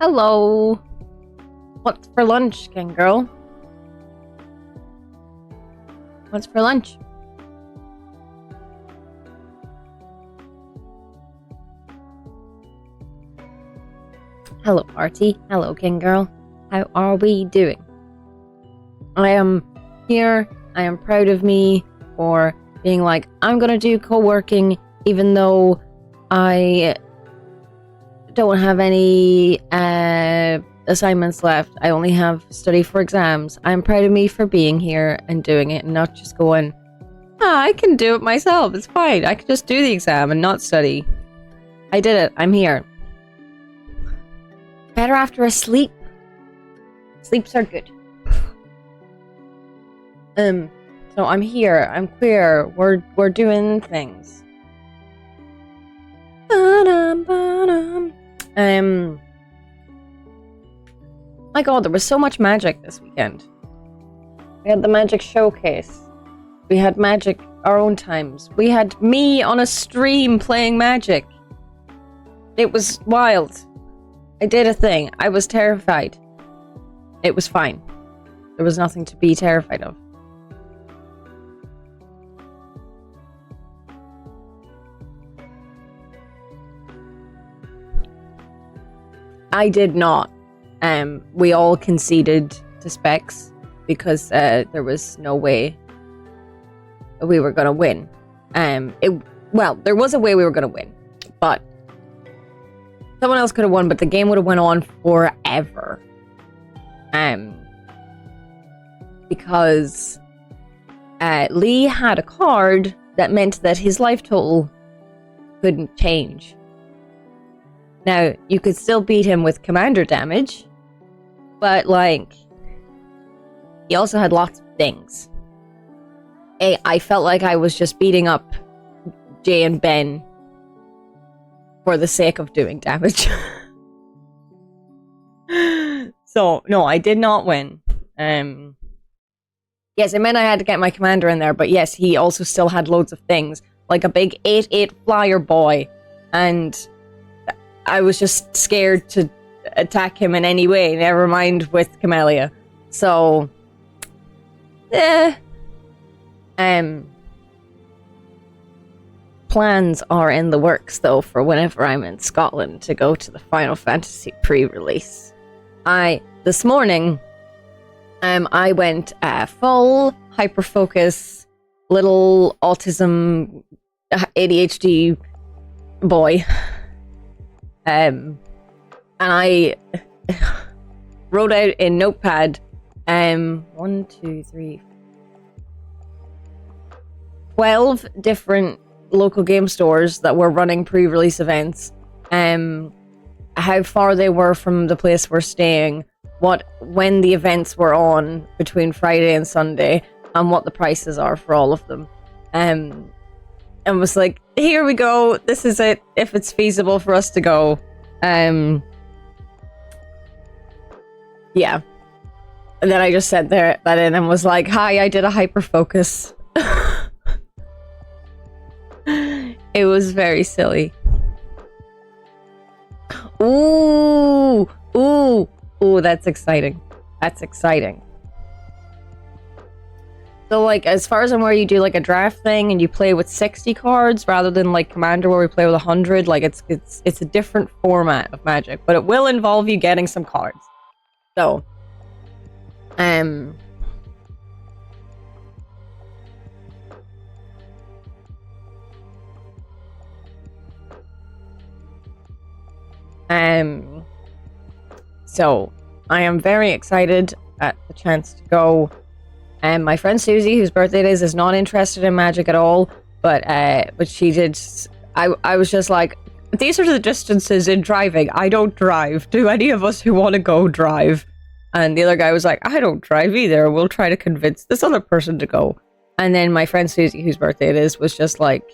Hello. What's for lunch, King Girl? What's for lunch? Hello, Artie. Hello, King Girl. How are we doing? I am here. I am proud of me for being like, I'm gonna do co-working even though I don't have any assignments left. I only have study for exams. I'm proud of me for being here and doing it and not just going, I can do it myself. It's fine. I can just do the exam and not study. I did it. I'm here. Better after a sleep. Sleeps are good. So I'm here. I'm queer. We're doing things. My god, there was so much magic this weekend. We had the magic showcase. We had magic our own times. We had me on a stream playing magic. It was wild. I did a thing. I was terrified. It was fine. There was nothing to be terrified of. I did not. We all conceded to specs because there was no way we were gonna win. Well, there was a way we were gonna win, but someone else could have won, but the game would have went on forever. Because Lee had a card that meant that his life total couldn't change. Now, you could still beat him with commander damage, but, like, he also had lots of things. I felt like I was just beating up Jay and Ben for the sake of doing damage. So, no, I did not win. Yes, it meant I had to get my commander in there, but yes, he also still had loads of things, like a big 8/8 flyer boy, and I was just scared to attack him in any way, never mind with Camellia. So, plans are in the works, though, for whenever I'm in Scotland to go to the Final Fantasy pre-release. This morning, I went full hyper-focus, little autism, ADHD boy. And I wrote out in Notepad 12 different local game stores that were running pre-release events, how far they were from the place we're staying, when the events were on between Friday and Sunday, and what the prices are for all of them. And was like, here we go, this is it, if it's feasible for us to go. Yeah. And then I just said that in and was like, hi, I did a hyper focus. It was very silly. Ooh, that's exciting. That's exciting. So, like, as far as I'm aware, you do, like, a draft thing, and you play with 60 cards, rather than, like, Commander, where we play with 100. Like, it's a different format of Magic, but it will involve you getting some cards. So, so, I am very excited at the chance to go. My friend Susie, whose birthday it is not interested in Magic at all, but she did. I was just like, these are the distances in driving. I don't drive. Do any of us who want to go drive? And the other guy was like, I don't drive either. We'll try to convince this other person to go. And then my friend Susie, whose birthday it is, was just like,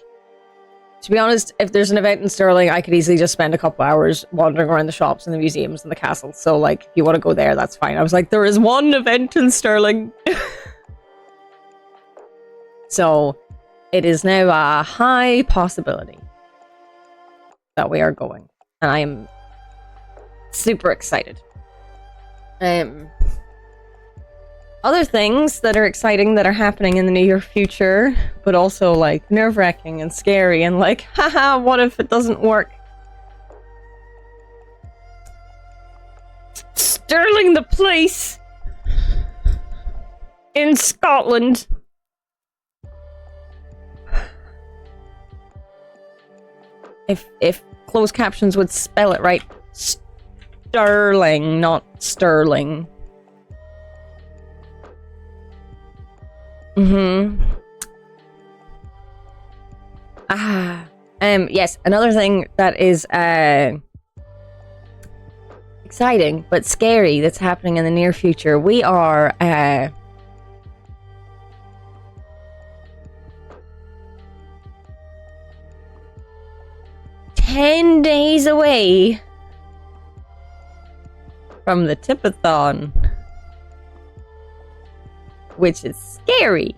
to be honest, if there's an event in Stirling, I could easily just spend a couple hours wandering around the shops and the museums and the castles. So, like, if you want to go there, that's fine. I was like, there is one event in Stirling. So, it is now a high possibility that we are going. And I am Super excited. Other things that are exciting that are happening in the near future, but also like nerve-wracking and scary and like, haha, what if it doesn't work? Stirling the place in Scotland. If closed captions would spell it right, Sterling, not Sterling. Yes, another thing that is exciting but scary that's happening in the near future. We are 10 days away from the Tipathon, which is scary.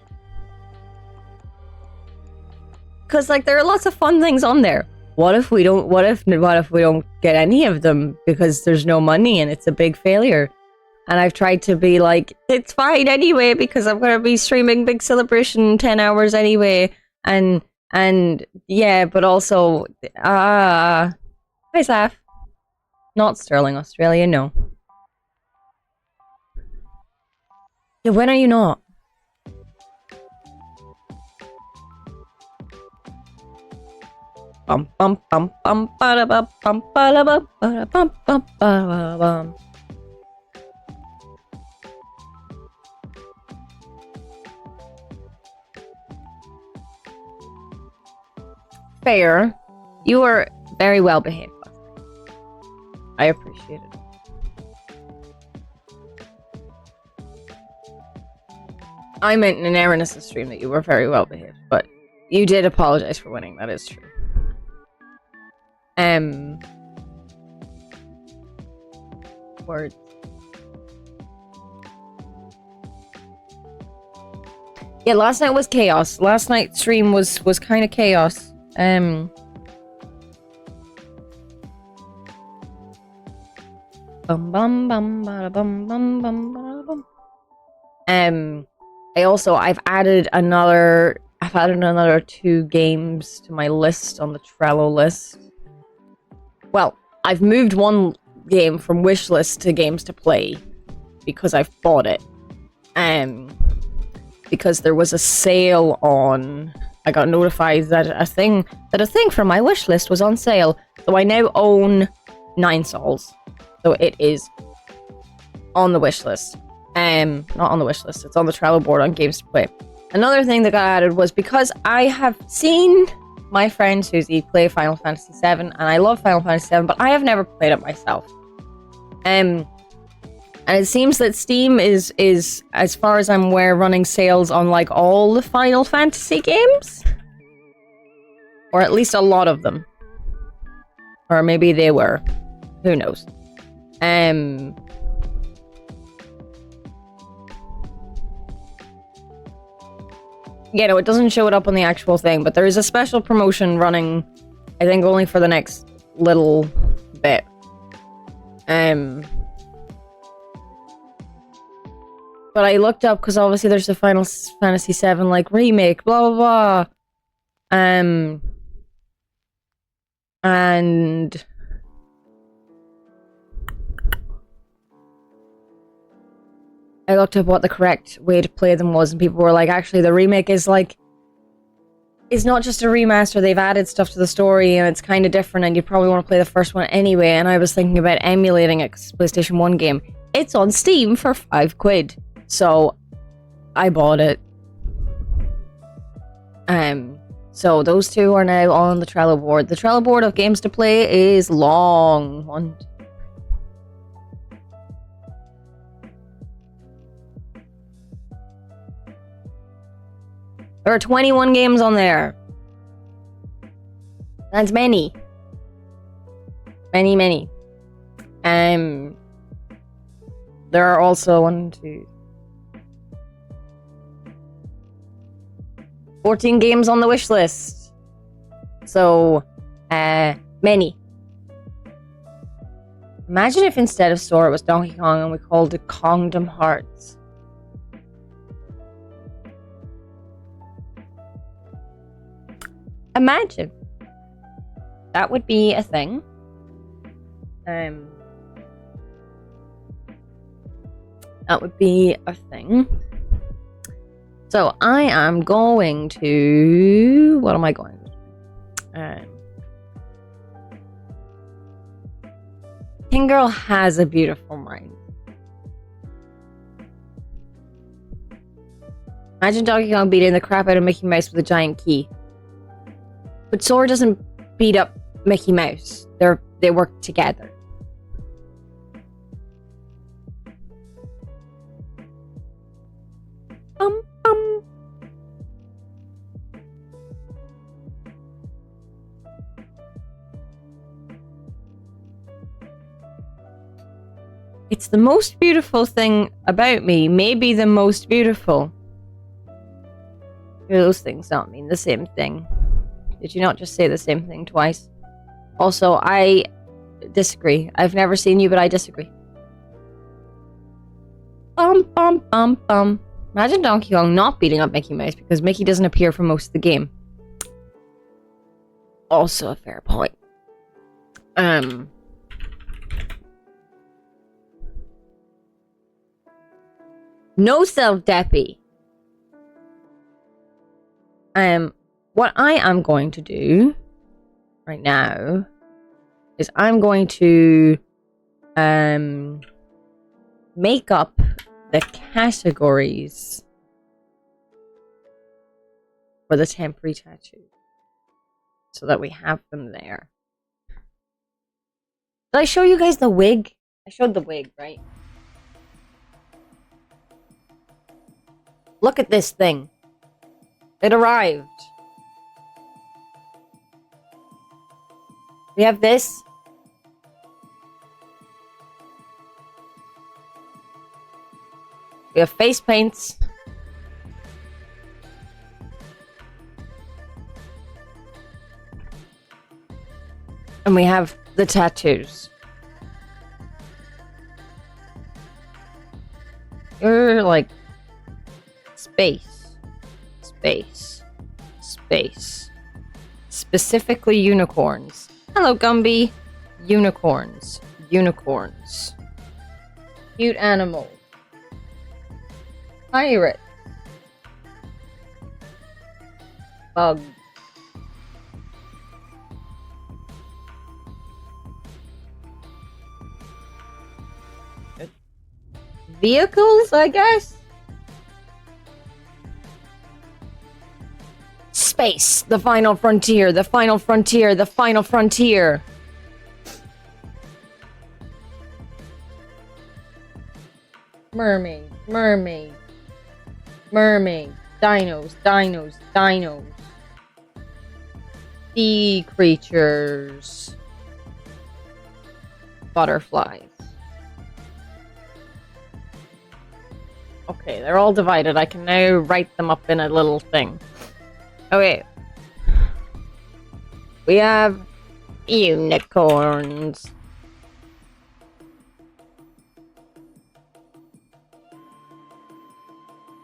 Because like there are lots of fun things on there. What if we don't get any of them because there's no money and it's a big failure? And I've tried to be like, it's fine anyway because I'm gonna be streaming Big Celebration 10 hours anyway, and yeah, but also hi Saf. Not Sterling, Australia, no. Yeah, when are you not? Bum bum bum bum ba bum bum ba bum bum bum ba bum. Fair. You were very well behaved. I appreciate it. I meant in an Aranis stream that you were very well behaved, but you did apologize for winning. That is true. Words. Yeah, last night was chaos. Last night's stream was kind of chaos. Bum bum bum bada bum bum bum bada bum. I've added another 2 games to my list on the Trello list. Well, I've moved one game from wishlist to games to play because I've bought it. Because there was a sale on. I got notified that a thing from my wishlist was on sale. So I now own 9 Souls. So it is on the wishlist. Not on the wishlist. It's on the Trello board on games to play. Another thing that got added was because I have seen my friend Susie play Final Fantasy VII, and I love Final Fantasy VII, but I have never played it myself. And it seems that Steam is, as far as I'm aware, running sales on like all the Final Fantasy games, or at least a lot of them, or maybe they were. Who knows? You know, it doesn't show it up on the actual thing, but there is a special promotion running, I think only for the next little bit. But I looked up because obviously there's the Final Fantasy VII like remake, blah blah blah. And I looked up what the correct way to play them was, and people were like, actually, the remake is like, it's not just a remaster, they've added stuff to the story, and it's kind of different, and you probably want to play the first one anyway, and I was thinking about emulating a PlayStation 1 game. It's on Steam for £5. So, I bought it. So those 2 are now on the Trello board. The Trello board of games to play is long. There are 21 games on there. That's many. Many. There are also 14 games on the wish list. So, many. Imagine if instead of Sora it was Donkey Kong and we called it Kongdom Hearts. Imagine. That would be a thing. That would be a thing. So I am going to... What am I going to do? King Girl has a beautiful mind. Imagine Donkey Kong beating the crap out of Mickey Mouse with a giant key. But Sora doesn't beat up Mickey Mouse. They work together. It's the most beautiful thing about me. Maybe the most beautiful. Those things don't mean the same thing. Did you not just say the same thing twice? Also, I disagree. I've never seen you, but I disagree. Imagine Donkey Kong not beating up Mickey Mouse because Mickey doesn't appear for most of the game. Also a fair point. No self-deppy. What I am going to do right now is I'm going to make up the categories for the temporary tattoo so that we have them there. Did I show you guys the wig? I showed the wig, right? Look at this thing. It arrived. We have this. We have face paints. And we have the tattoos. You're like space, space, space. Specifically unicorns. Hello, Gumby. Unicorns. Unicorns. Cute animal. Pirate. Bug. Vehicles, I guess? Space. The final frontier. The final frontier. The final frontier. Mermaid. Mermaid. Mermaid. Dinos. Dinos. Dinos. Sea creatures. Butterflies. Okay, they're all divided. I can now write them up in a little thing. Okay. We have unicorns.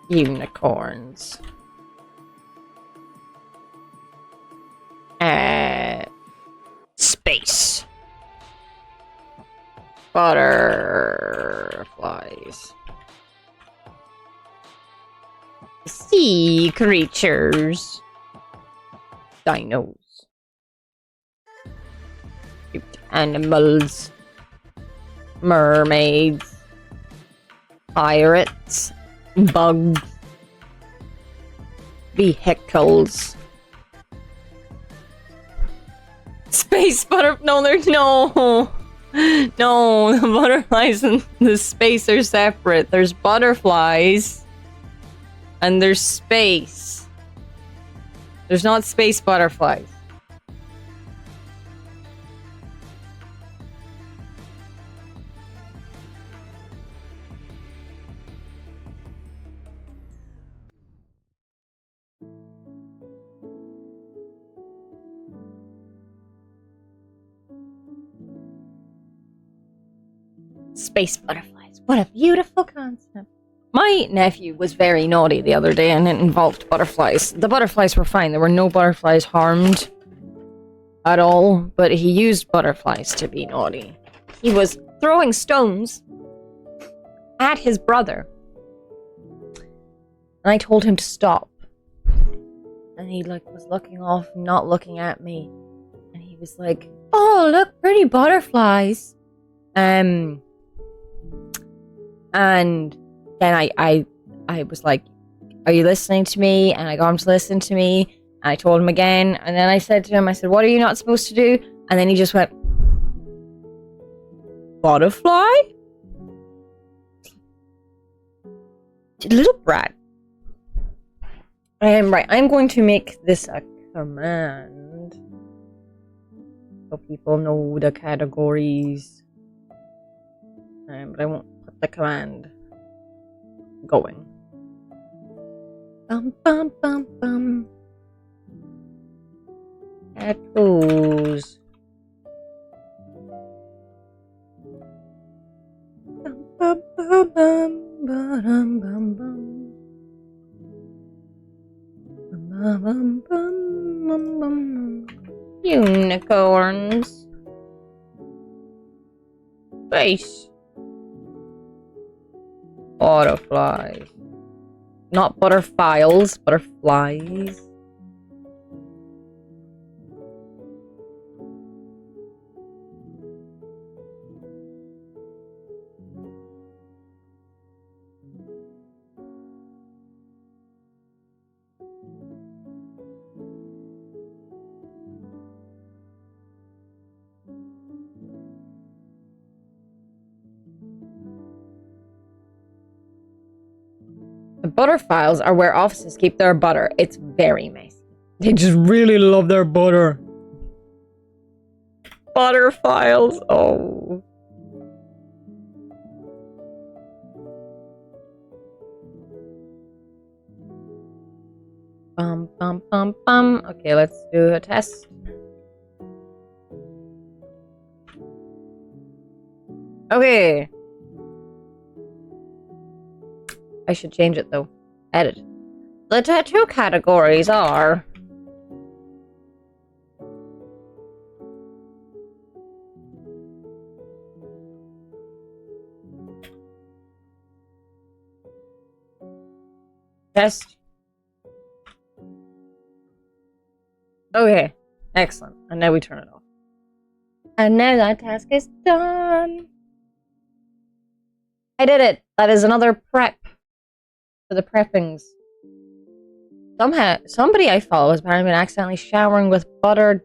Unicorns. Space. Butterflies. Sea creatures. Dinos. Cute animals. Mermaids. Pirates. Bugs. Vehicles. Space butter. No, there's no. No, the butterflies and the space are separate. There's butterflies. And there's space. There's not space butterflies. Space butterflies. What a beautiful concept. My nephew was very naughty the other day and it involved butterflies. The butterflies were fine. There were no butterflies harmed at all, but he used butterflies to be naughty. He was throwing stones at his brother. And I told him to stop. And he was looking off, not looking at me. And he was like, "Oh, look, pretty butterflies." And then I was like, "Are you listening to me?" And I got him to listen to me. And I told him again. And then I said to him, "What are you not supposed to do?" And then he just went, "Butterfly?" Little brat. Right, I'm going to make this a command. So people know the categories. But I won't put the command going. Bum bum bum bum. That goes. Bum bum bum bum bum bum bum. Bum bum bum bum bum. Unicorns. Space. Butterflies. Not butterfiles, butterflies. The butterfiles are where offices keep their butter. It's very messy. They just really love their butter. Butterfiles. Oh. Bum, bum, bum, bum. Okay, let's do a test. Okay. I should change it though. Edit. The tattoo categories are... Test. Okay. Excellent. And now we turn it off. And now that task is done. I did it. That is another prep. For the preppings. Somebody I follow has apparently been accidentally showering with butter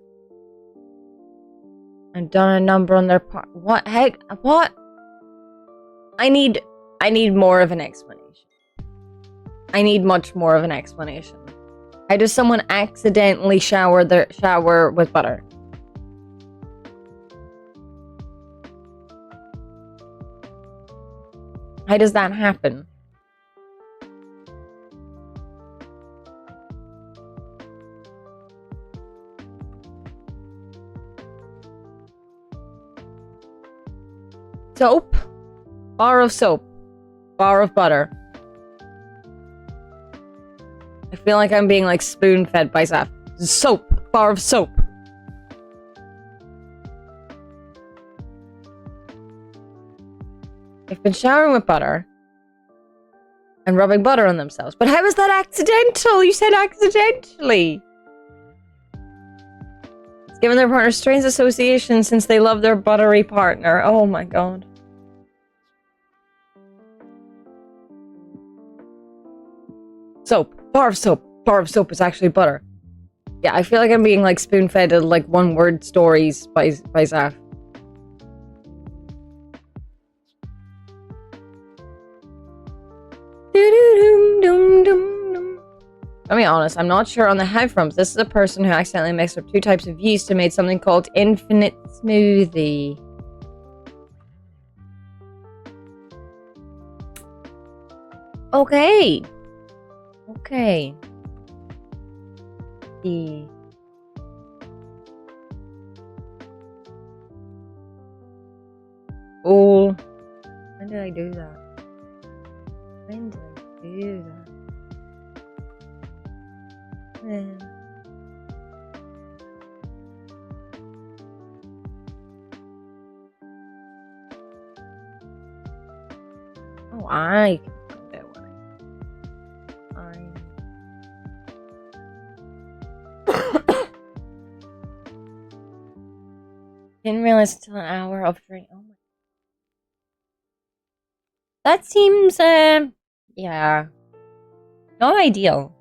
and done a number on their part. What heck? What? I need more of an explanation. I need much more of an explanation. How does someone accidentally shower with butter? How does that happen? Soap, bar of soap, bar of butter. I feel like I'm being like spoon-fed by Zaf. Soap, bar of soap. They've been showering with butter and rubbing butter on themselves. But how is that accidental? You said accidentally. It's given their partner strange association since they love their buttery partner. Oh my god. Soap. Bar of soap. Bar of soap is actually butter. Yeah, I feel like I'm being like spoon-fed like one-word stories by Zaf. I'll be honest, I'm not sure on the how from. This is a person who accidentally mixed up 2 types of yeast and made something called infinite smoothie. Okay. Okay. All I do that? When did I do that? Oh, I can find it when I didn't realize until an hour of drink. Oh my. That seems, yeah, not ideal.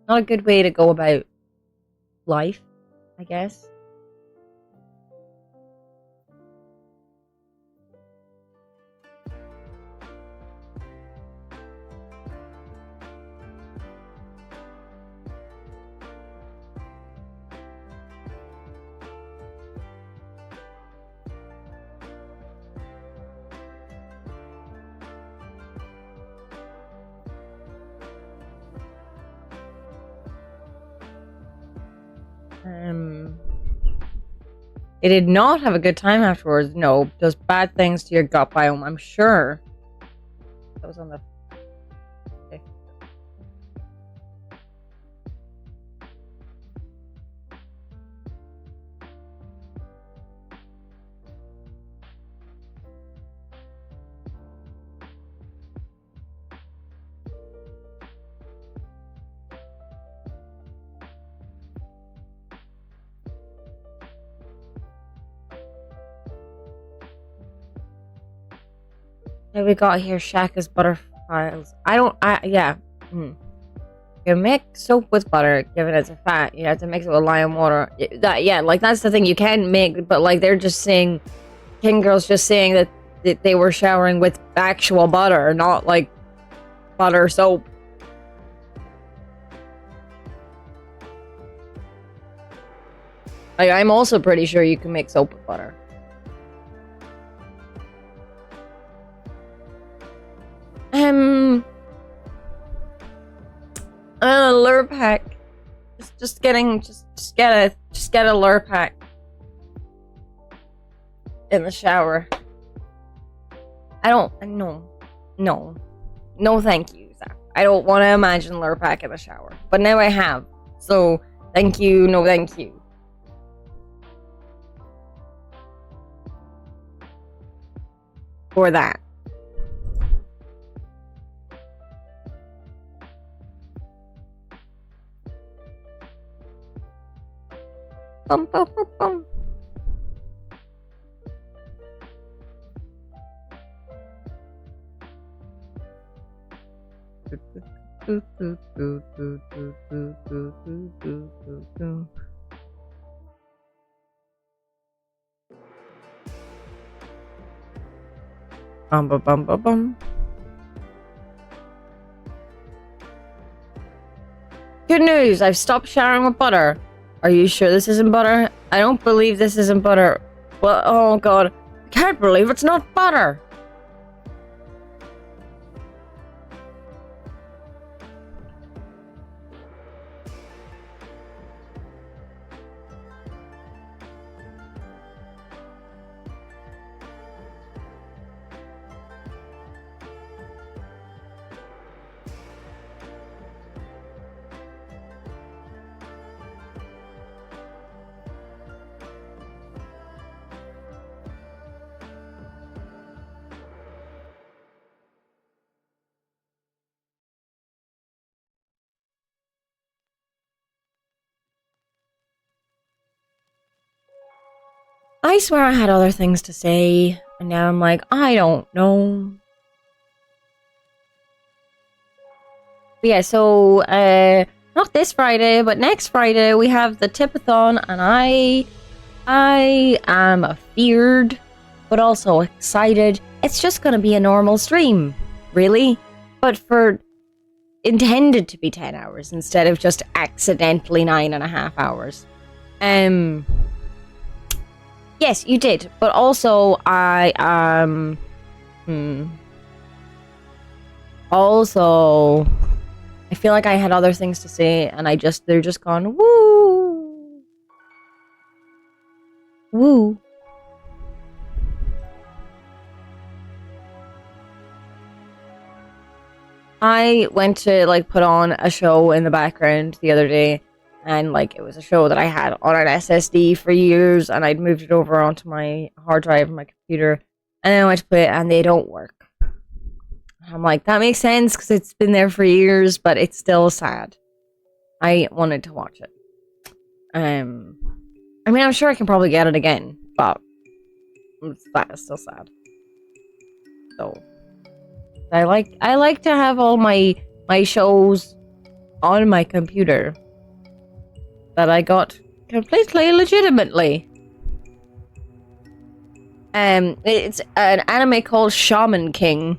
Not a good way to go about life, I guess. It did not have a good time afterwards. No, does bad things to your gut biome, I'm sure. That was on the 5th. What we got here, Shaka's butterflies. Yeah. You make soap with butter, given it's a fat. You have to mix it with lime water. Like, that's the thing. You can make, but, like, they're just saying, King Girl's just saying that they were showering with actual butter, not, like, butter soap. Like, I'm also pretty sure you can make soap with butter. Lure pack. Just get a lure pack in the shower. No, thank you, Zach. I don't want to imagine lure pack in the shower, but now I have. So thank you, no thank you. For that. Bum, bum, bum, bum. Bum, bum, bum, bum, bum. Good news, I've stopped showering with butter. Are you sure this isn't butter? I don't believe this isn't butter. Well, oh god. I can't believe it's not butter. I swear I had other things to say, and now I'm like, I don't know. But yeah, so, not this Friday, but next Friday, we have the Tipathon, and I am afeared, but also excited. It's just gonna be a normal stream, really, but intended to be 10 hours instead of just accidentally 9.5 hours. Yes, you did, but also also, I feel like I had other things to say, and they're just gone, woo! Woo. I went to like put on a show in the background the other day, and like it was a show that I had on an SSD for years, and I'd moved it over onto my hard drive on my computer, and then I went to play it, and they don't work. I'm like, that makes sense because it's been there for years, but it's still sad. I wanted to watch it. I mean, I'm sure I can probably get it again, but that is still sad. So I like to have all my shows on my computer that I got completely legitimately. It's an anime called Shaman King.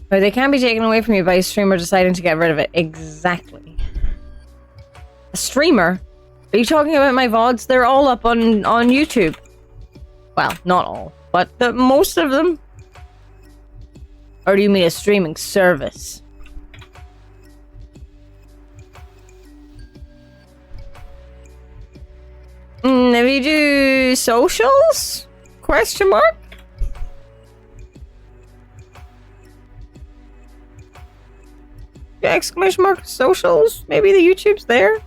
But they can be taken away from you by a streamer deciding to get rid of it. Exactly. A streamer? Are you talking about my VODs? They're all up on YouTube. Well, not all, but most of them. Or do you mean a streaming service? If you do socials? Question mark? Exclamation mark socials? Maybe the YouTube's there?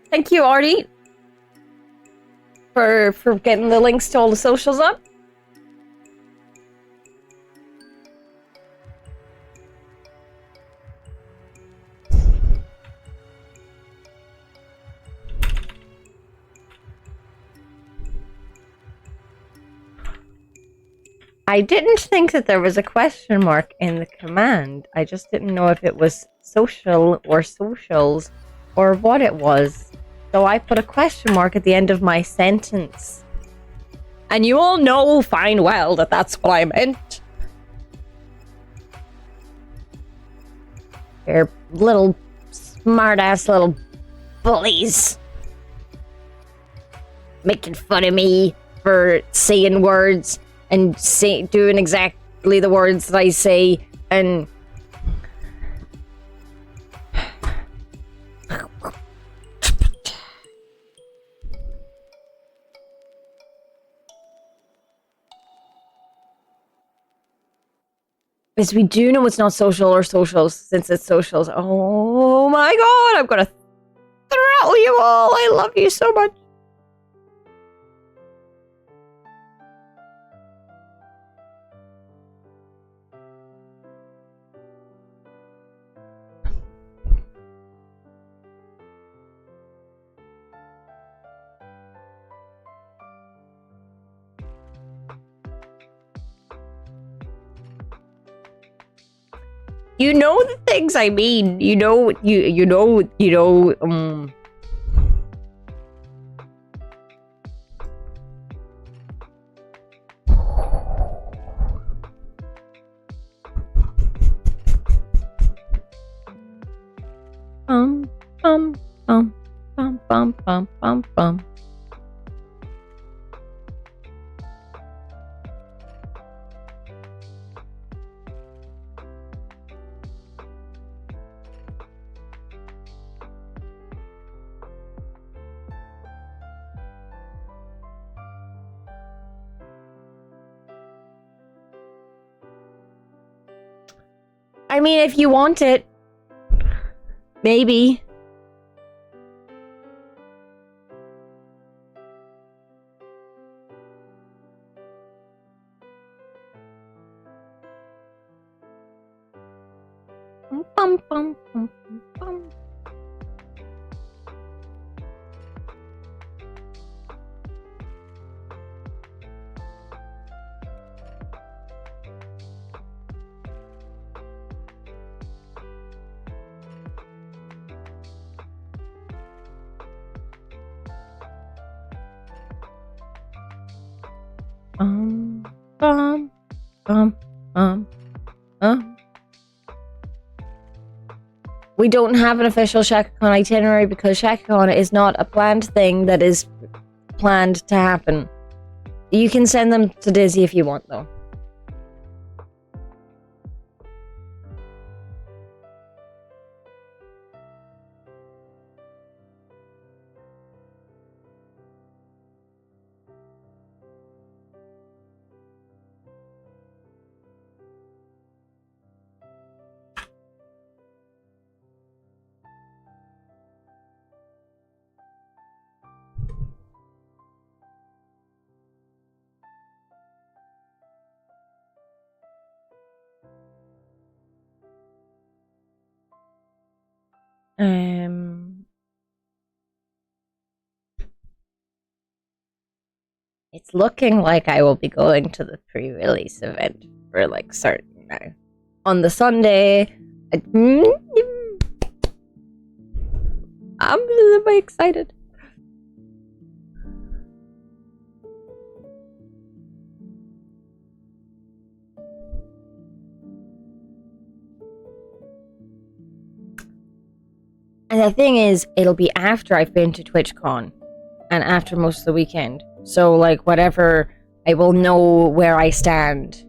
Thank you, Artie, for getting the links to all the socials up. I didn't think that there was a question mark in the command. I just didn't know if it was social or socials or what it was. So I put a question mark at the end of my sentence. And you all know fine well that that's what I meant. You're little smart-ass little bullies. Making fun of me for saying words and doing exactly the words that I say and... Yes, we do know it's not social or socials, since it's socials. Oh my god, I'm gonna throttle you all. I love you so much. You know the things I mean. You know. Bum bum bum bum bum bum bum. I mean, if you want it, maybe. Bum, bum, bum, bum, bum. Um, um, um, um, We don't have an official ShakaCon itinerary because ShakaCon is not a planned thing that is planned to happen. You can send them to Dizzy if you want, though. It's looking like I will be going to the pre-release event for like certain now. On the Sunday, I'm really excited. And the thing is, it'll be after I've been to TwitchCon and after most of the weekend. So, like, whatever, I will know where I stand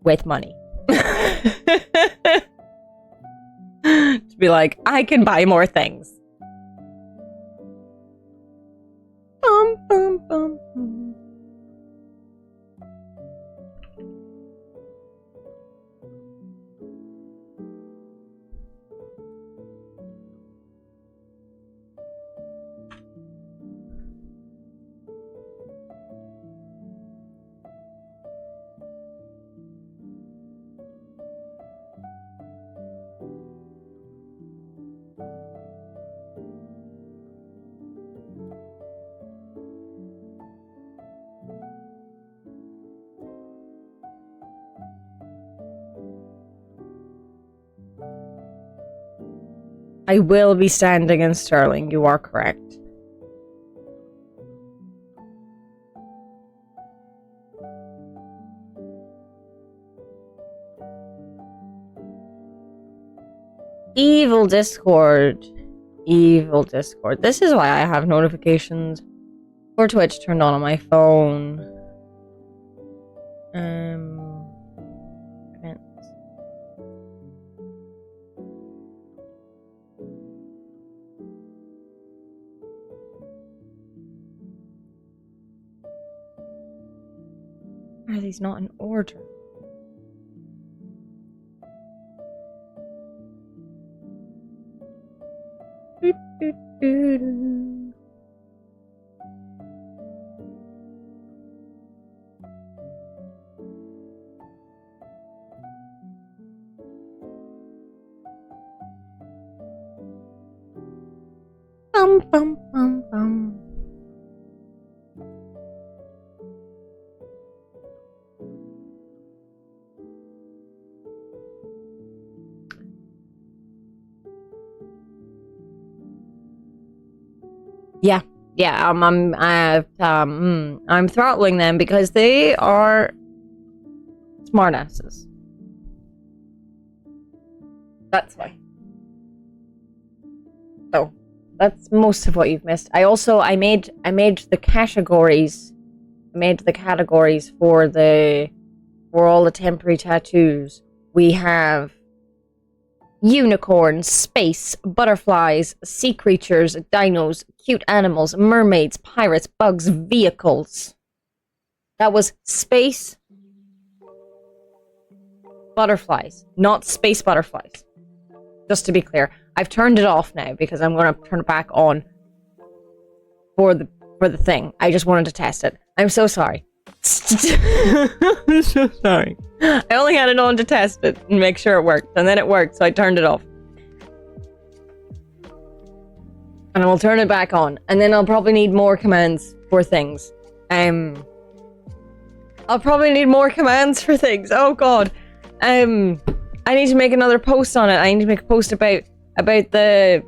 with money. To be like, I can buy more things. Bum, bum, bum, bum. I will be standing in Sterling, you are correct. Evil Discord. Evil Discord. This is why I have notifications for Twitch turned on my phone. Events. Are these not in order? Bum, bum, bum, bum. Yeah, I'm throttling them because they are smartasses. That's why. So, that's most of what you've missed. I made the categories. I made the categories for all the temporary tattoos. We have unicorns, space, butterflies, sea creatures, dinos, cute animals, mermaids, pirates, bugs, vehicles. That was space butterflies, not space butterflies. Just to be clear, I've turned it off now because I'm going to turn it back on for the thing. I just wanted to test it. I'm so sorry. I'm so sorry. I only had it on to test it and make sure it worked, and then it worked, so I turned it off. And I will turn it back on, and then I'll probably need more commands for things. I'll probably need more commands for things. Oh god. I need to make another post on it. I need to make a post about the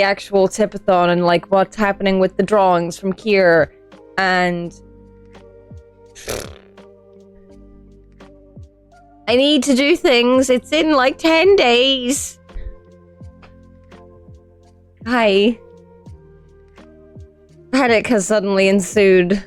actual tipathon and like what's happening with the drawings from Kier and I need to do things. It's in like 10 days. Hi. Panic has suddenly ensued.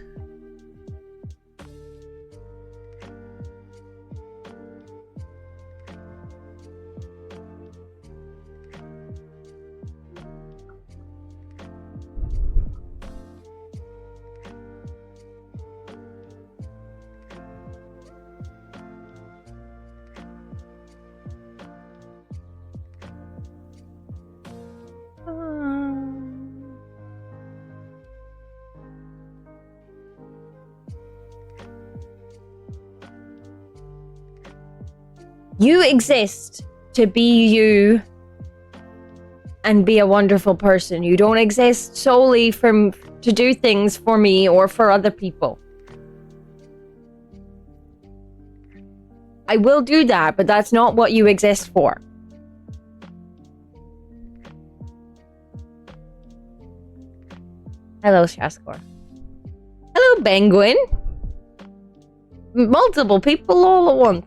You exist to be you and be a wonderful person. You don't exist solely to do things for me or for other people. I will do that, but that's not what you exist for. Hello, Shaskor. Hello, Penguin. Multiple people all at once.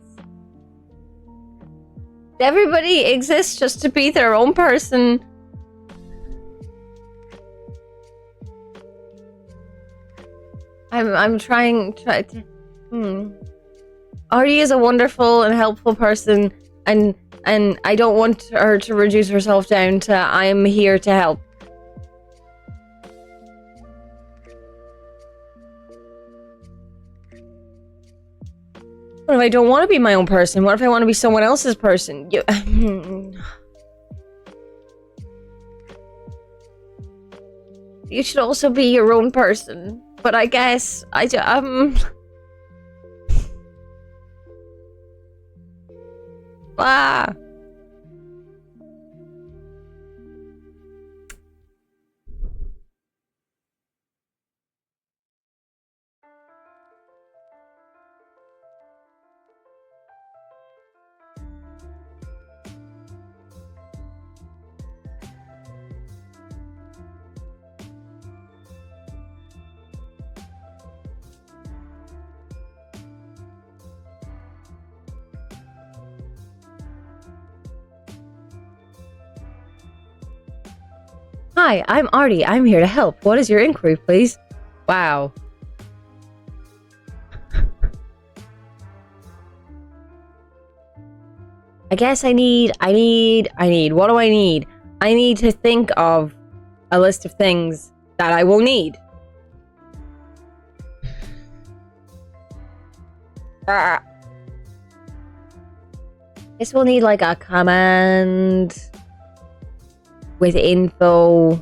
Everybody exists just to be their own person. I'm trying to. Artie is a wonderful and helpful person, and I don't want her to reduce herself down to I'm here to help. What if I don't want to be my own person? What if I want to be someone else's person? You should also be your own person. But I guess Ah. Hi, I'm Artie. I'm here to help. What is your inquiry, please? Wow. I guess I need, what do I need? I need to think of a list of things that I will need. This will need like a command with info.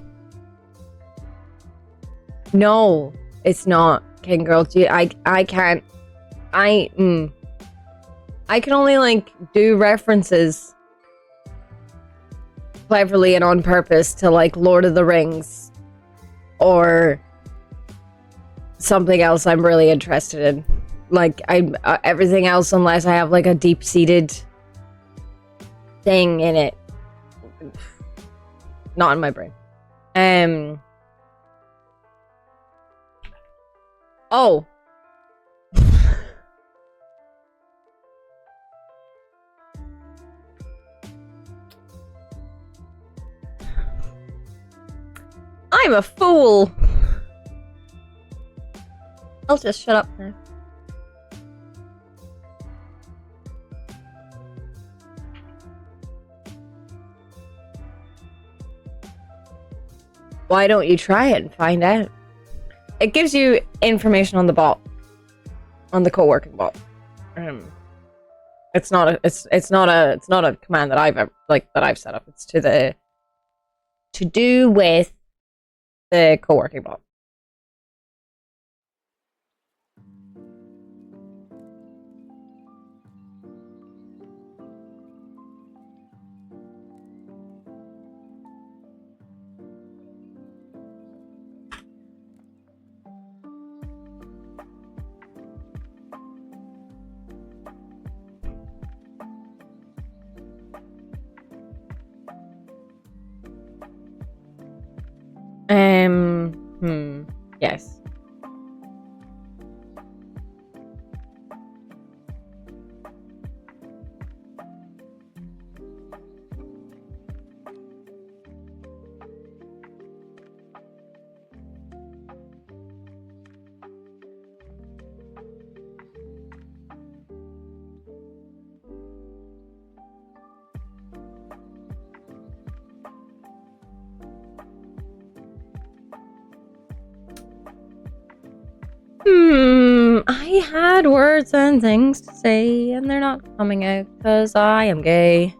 No, it's not, King Girl. I can't. I can only like do references cleverly and on purpose to like Lord of the Rings or something else I'm really interested in. Like everything else, unless I have like a deep-seated thing in it, not in my brain. Oh. I'm a fool. I'll just shut up now. Why don't you try it and find out? It gives you information on the bot, on the co-working bot. It's not a command that I've set up. It's to do with the co-working bot. Yes. I had words and things to say, and they're not coming out because I am gay.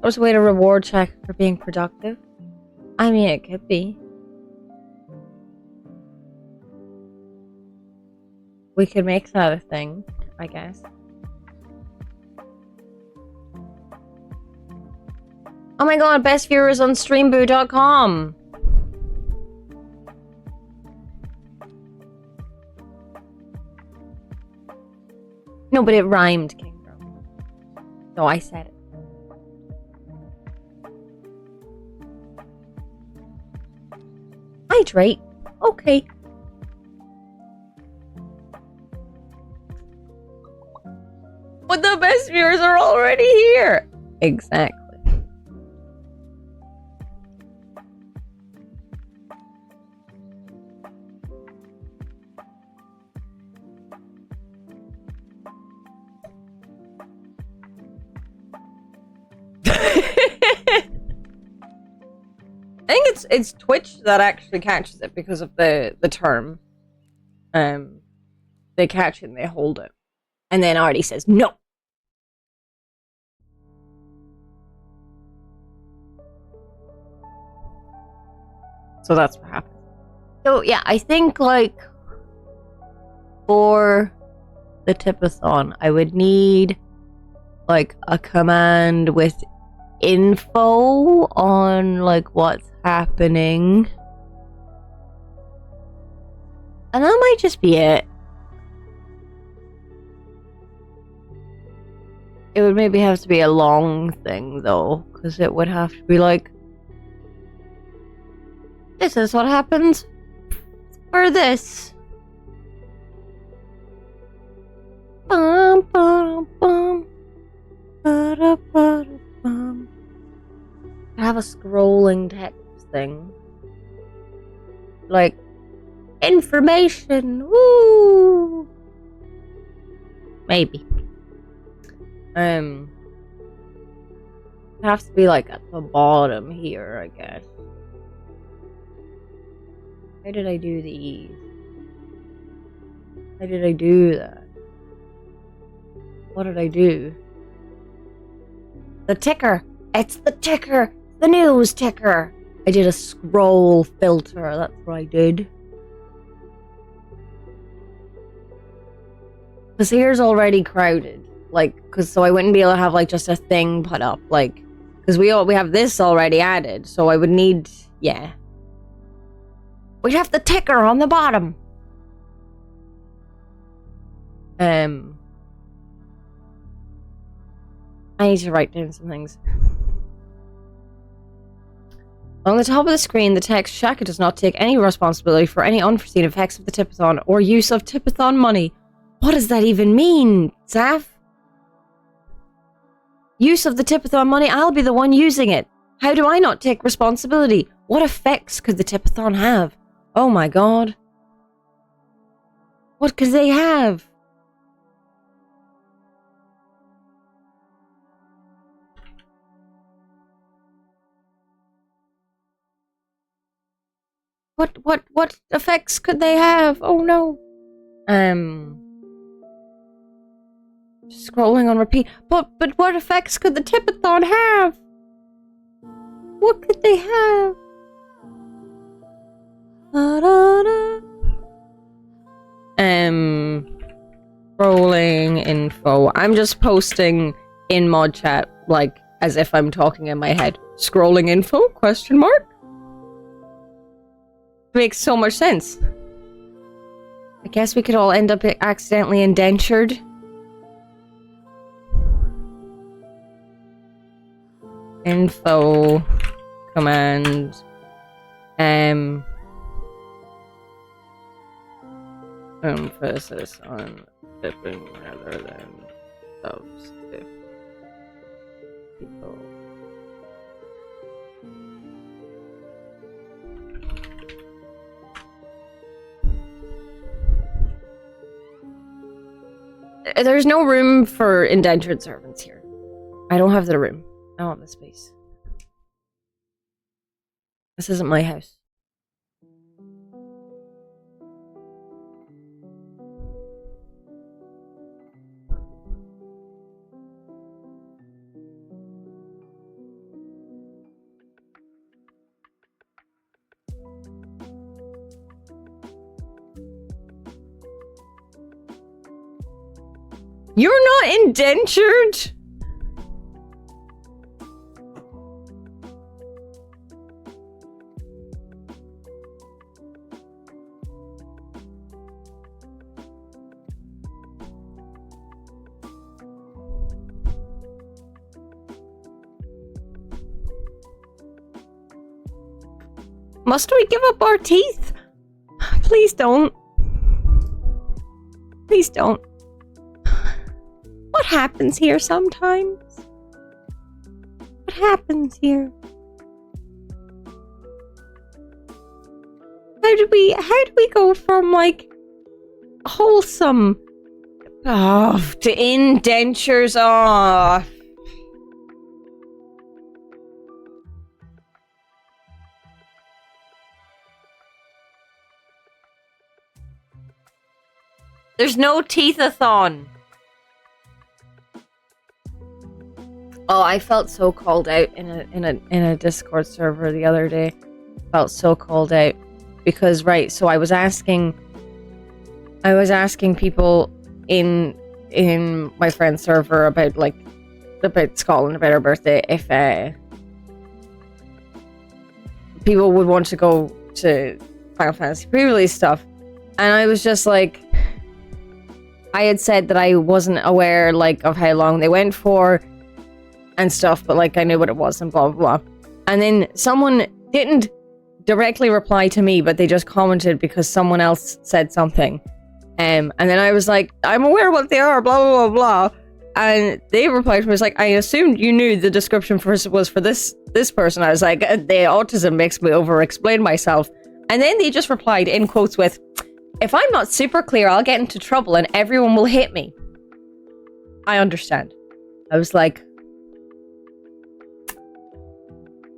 There's a way to reward check for being productive. I mean, it could be. We could make that a thing, I guess. Oh my god, best viewers on streamboo.com. No, but it rhymed, King Bro. So I said it. Hydrate. Okay. But the best viewers are already here. Exactly. I think it's Twitch that actually catches it because of the term. They catch it and they hold it. And then Artie says no. So that's what happened. So yeah, I think like for the tipathon, I would need like a command with info on like what's happening. And that might just be it. It would maybe have to be a long thing though, because it would have to be like, this is what happens for this. Bum, bum, bum. Ba-da-ba-da-bum. I have a scrolling text thing. Like, information. Woo! Maybe. It has to be like at the bottom here, I guess. How did I do these? How did I do that? What did I do? The ticker! It's the ticker! The news ticker! I did a scroll filter, that's what I did. Because here's already crowded. Like, so I wouldn't be able to have like just a thing put up, like, because we have this already added, so I would need, yeah. We'd have the ticker on the bottom. I need to write down some things. Along the top of the screen, the text, Shaka does not take any responsibility for any unforeseen effects of the tipathon or use of tipathon money. What does that even mean, Zaf? Use of the tipathon money, I'll be the one using it. How do I not take responsibility? What effects could the tipathon have? Oh my god. What could they have? What effects could they have? Oh no. Scrolling on repeat. But what effects could the tipathon have? What could they have? Scrolling info. I'm just posting in mod chat, like, as if I'm talking in my head. Scrolling info? Question mark? Makes so much sense. I guess we could all end up accidentally indentured. Info command emphasis on tipping rather than subs if people. There's no room for indentured servants here. I don't have the room. I don't have the space. This isn't my house. You're not indentured? Must we give up our teeth? Please don't. Please don't. What happens here sometimes? What happens here? How do we go from like wholesome to indentures? Oh. There's no teethathon. Oh, I felt so called out in a Discord server the other day. Felt so called out because so I was asking people in my friend's server about Scotland, about her birthday, if people would want to go to Final Fantasy pre-release stuff, and I was just like, I had said that I wasn't aware of how long they went for and stuff, but I knew what it was and blah blah blah. And then someone didn't directly reply to me, but they just commented because someone else said something. And then I was like, I'm aware what they are, blah blah blah blah. And they replied to me, was like, I assumed you knew the description was for this person. I was like, the autism makes me over explain myself. And then they just replied in quotes with, if I'm not super clear, I'll get into trouble and everyone will hit me. I understand. I was like,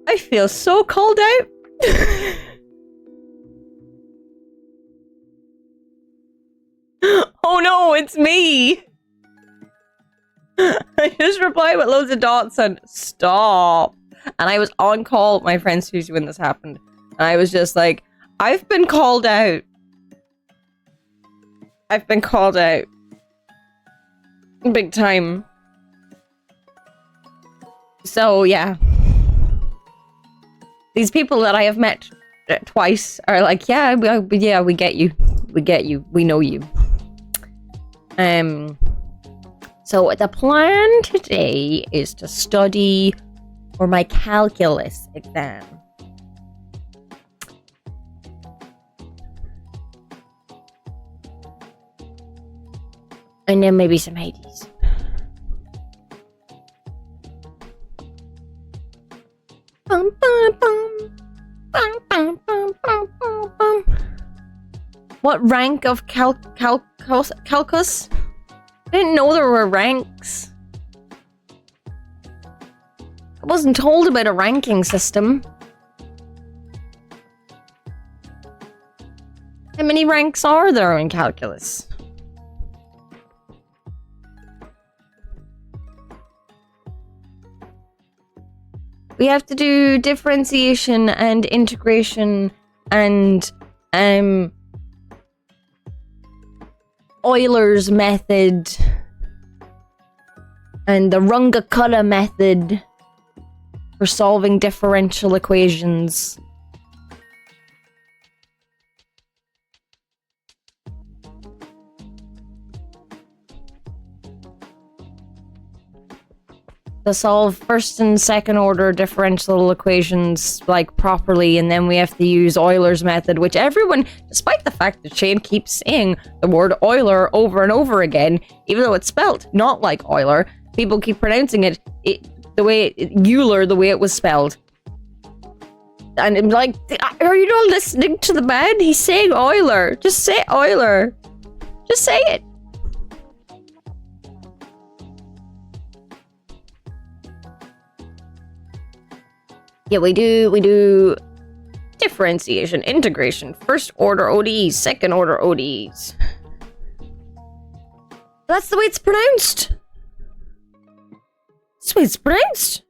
I feel so called out. Oh no, it's me. I just replied with loads of dots and stop. And I was on call with my friend Susie when this happened. And I was just like, I've been called out. I've been called out. Big time. So, yeah. These people that I have met twice are like, yeah, we get you. We get you. We know you. So the plan today is to study for my calculus exam. And then maybe some Hades. Bum, bum, bum. Bum, bum, bum, bum, bum, bum. What rank of calculus? I didn't know there were ranks. I wasn't told about a ranking system. How many ranks are there in calculus? We have to do differentiation and integration and Euler's method and the Runge-Kutta method for solving differential equations. To solve first and second order differential equations properly, and then we have to use Euler's method, which everyone, despite the fact that Shane keeps saying the word Euler over and over again, even though it's spelled not like Euler, people keep pronouncing it Euler, the way it was spelled. And I'm like, are you not listening to the man? He's saying Euler. Just say Euler. Just say it. Yeah, we do differentiation, integration, first order ODEs, second order ODEs. That's the way it's pronounced. That's the way it's pronounced.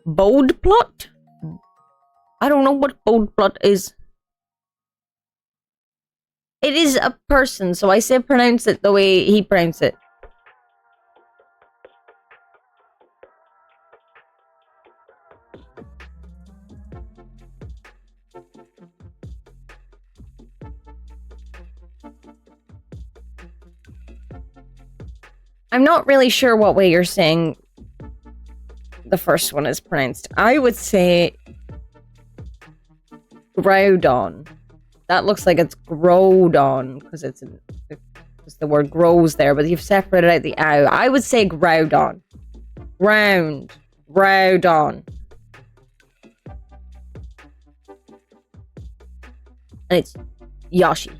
Bode plot? I don't know what bode plot is. It is a person, so I say pronounce it the way he pronounced it. I'm not really sure what way you're saying the first one is pronounced. I would say Groudon. That looks like it's Groudon because it's the word grows there, but you've separated out the ow. I would say Groudon. Groudon. And it's Yoshi.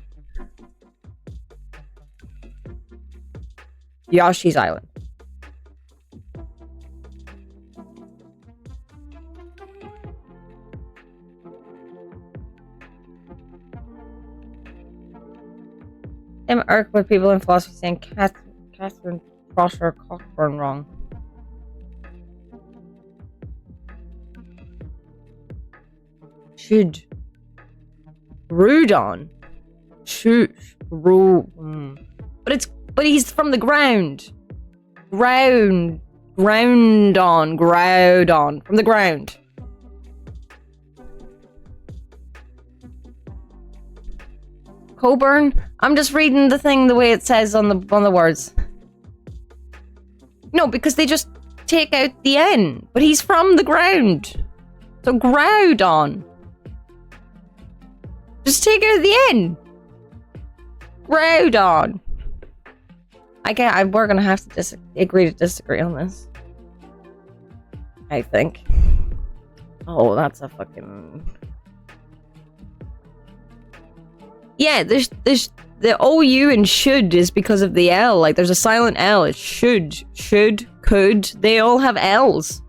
Yoshi's Island. I'm irked with people in philosophy saying Catherine Prosser Cockburn wrong. Should. Rudon. Shoot. But he's from the ground. Groudon. From the ground. Coburn? I'm just reading the thing the way it says on the words. No, because they just take out the N. But he's from the ground. So Groudon. Just take out the N. Groudon. We're gonna have to agree to disagree on this. I think. Oh, that's a fucking... Yeah, there's the OU and should is because of the L. Like, there's a silent L. It's should, could. They all have L's.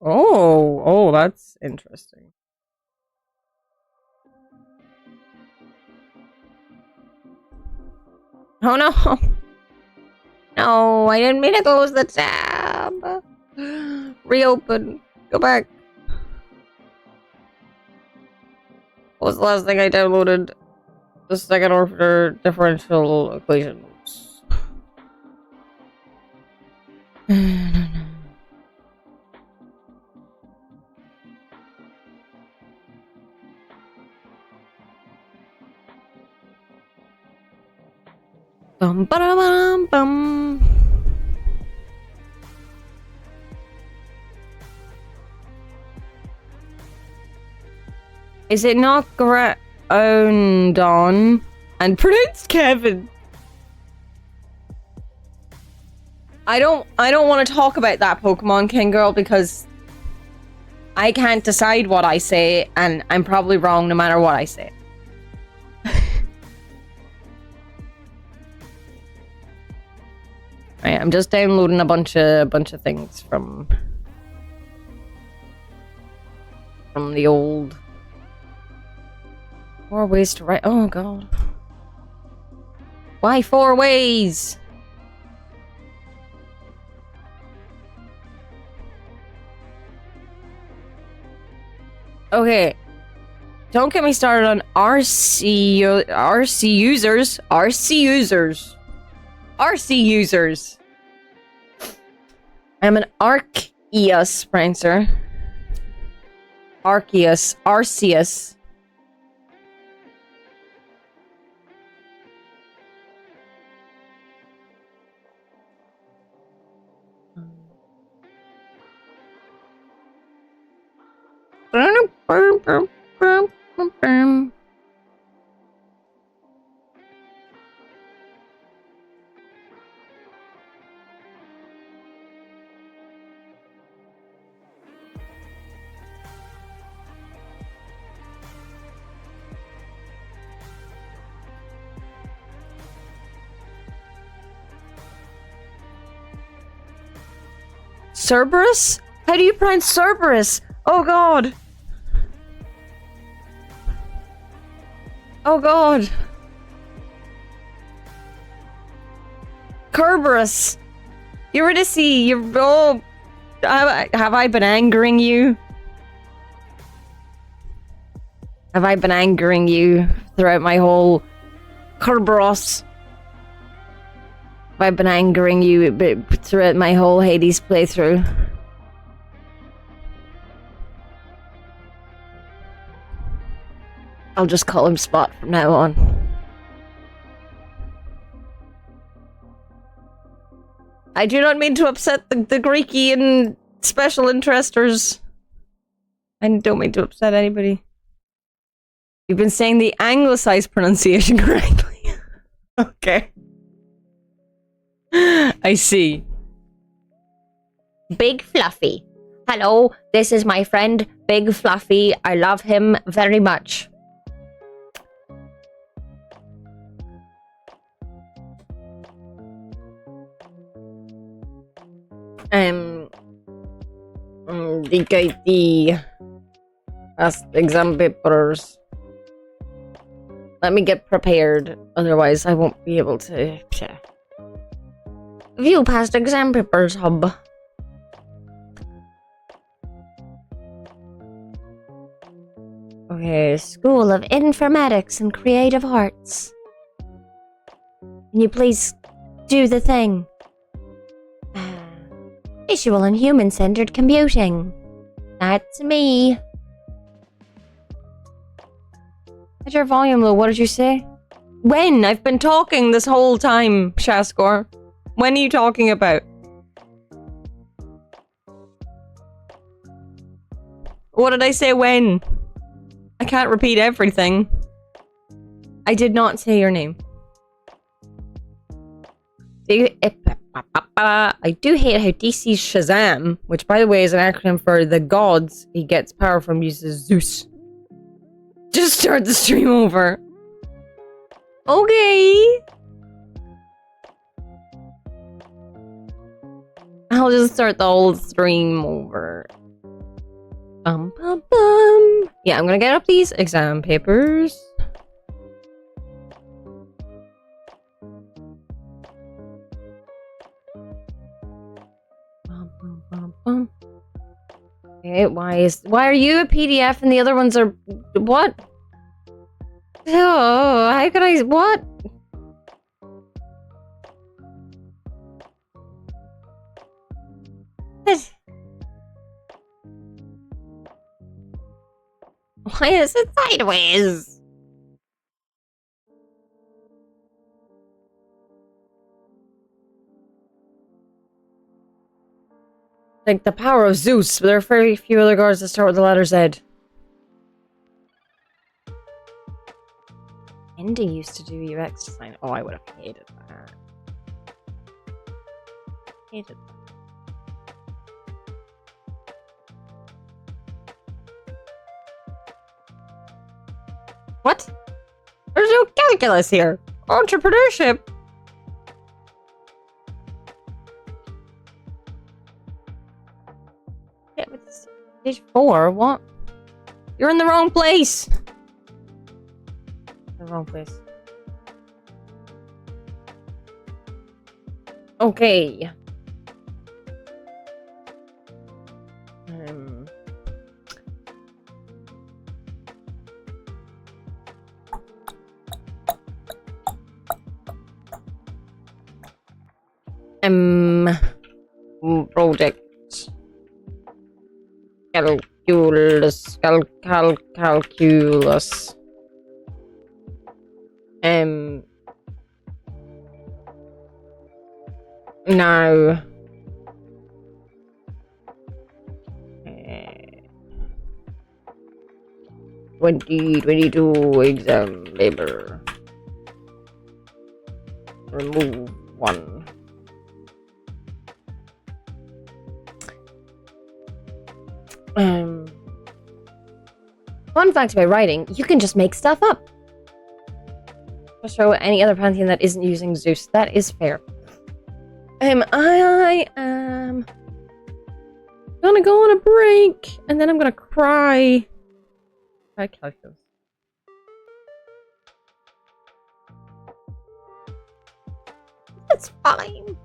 Oh, that's interesting. Oh no! No, I didn't mean to close the tab. Reopen. Go back. What was the last thing I downloaded? The second order differential equations. Bum ba bum bum. Is it not Groudon and Prince Kevin? I don't want to talk about that Pokemon King Girl because I can't decide what I say and I'm probably wrong no matter what I say. Right, I'm just downloading a bunch of things from the old 4 ways to write. Oh god. Why 4 ways? Okay. Don't get me started on RC users. I'm an Arceus Prancer. Arceus. Cerberus? How do you pronounce Cerberus? Oh god. Oh god. Kerberos. Eurydice, you're... Oh... Have I been angering you? Have I been angering you throughout my whole Kerberos? Have I been angering you throughout my whole Hades playthrough? I'll just call him Spot from now on. I do not mean to upset the Greekian special interesters. I don't mean to upset anybody. You've been saying the anglicized pronunciation correctly. Okay. I see. Big Fluffy. Hello, this is my friend Big Fluffy. I love him very much. The exam papers. Let me get prepared, otherwise I won't be able to view past exam papers hub. Okay, School of Informatics and Creative Arts. Can you please do the thing? Visual and human-centered computing. That's me. At your volume low, what did you say? When? I've been talking this whole time, Shaskor. When are you talking about? What did I say when? I can't repeat everything. I did not say your name. I do hate how DC's Shazam, which by the way is an acronym for the gods he gets power from, uses Zeus. Just start the stream over. Okay. I'll just start the whole stream over. Bum, bum, bum. Yeah, I'm gonna get up these exam papers. Okay, why are you a PDF and the other ones are what? Oh, how could I what? Why is it sideways? Like the power of Zeus, but there are very few other gods that start with the letter Z. Indy used to do UX design. Oh, I would have hated that. Hated that. What? There's no calculus here. Entrepreneurship. Yeah, but stage 4. What? You're in the wrong place. The wrong place. Okay. Project. Calculus. Calculus. Now. 2022 exam paper. Remove 1. Fun fact about writing, you can just make stuff up. Just show any other pantheon that isn't using Zeus. That is fair. I am Gonna go on a break, and then I'm gonna cry. Try calculus. It's fine.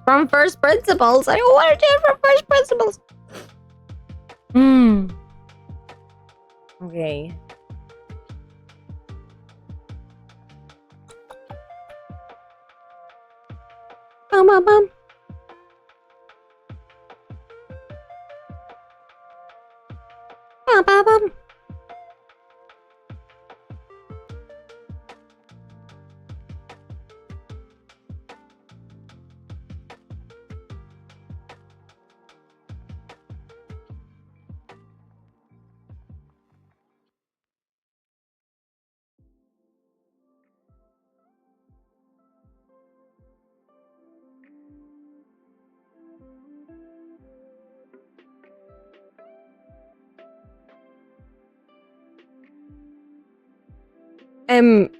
From first principles. I don't want to do it from first principles. Okay. Bum bum bum. Bum bum bum.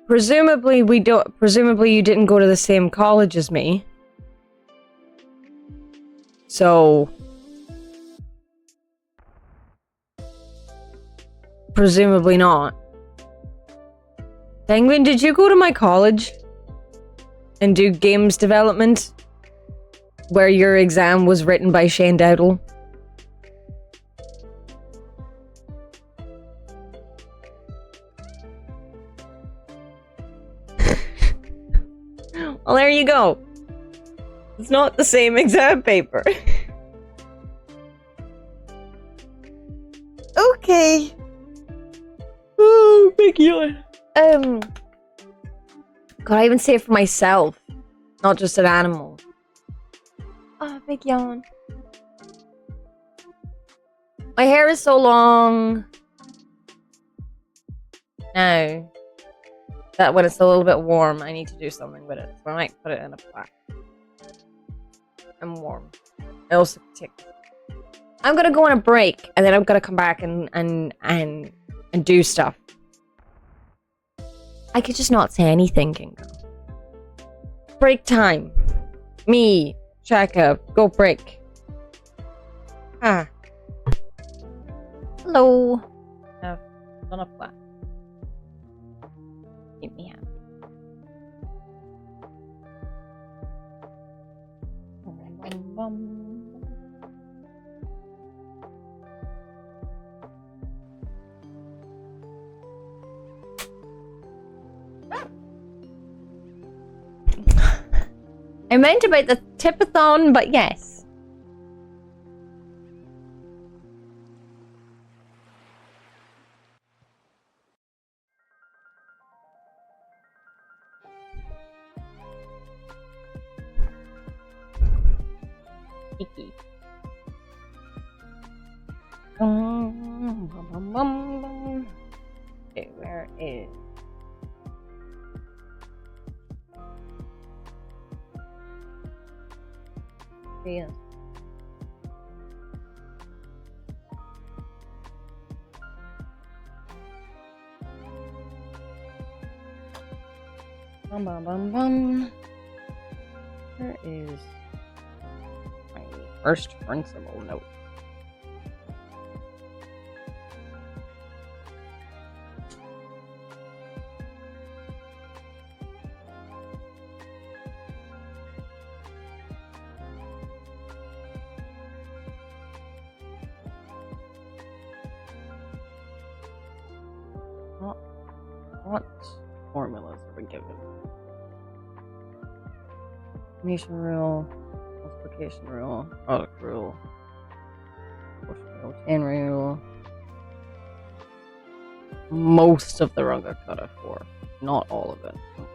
Presumably you didn't go to the same college as me. So presumably not. Penguin, did you go to my college and do games development where your exam was written by Shane Dowdle? Well, there you go. It's not the same exam paper. Okay. Oh, big yawn. Could I even say it for myself? Not just an animal. Oh, big yawn. My hair is so long now that when it's a little bit warm, I need to do something with it. So I might put it in a flat. I'm warm. I also tick. I'm gonna go on a break, and then I'm gonna come back and do stuff. I could just not say anything, Kingo. Break time. Me, Shaka, go break. Ah. Hello. I've done a flat. Keep me happy. Bum, bum, bum. I meant about the tipathon, but yes. Icky. Okay, where is... Yeah. Bum bum bum bum. Where is my first principal note? What formulas are we given? Nation rule, multiplication rule, product rule, portion rule, chain rule. Most of the rung are cut off for, not all of it. Okay.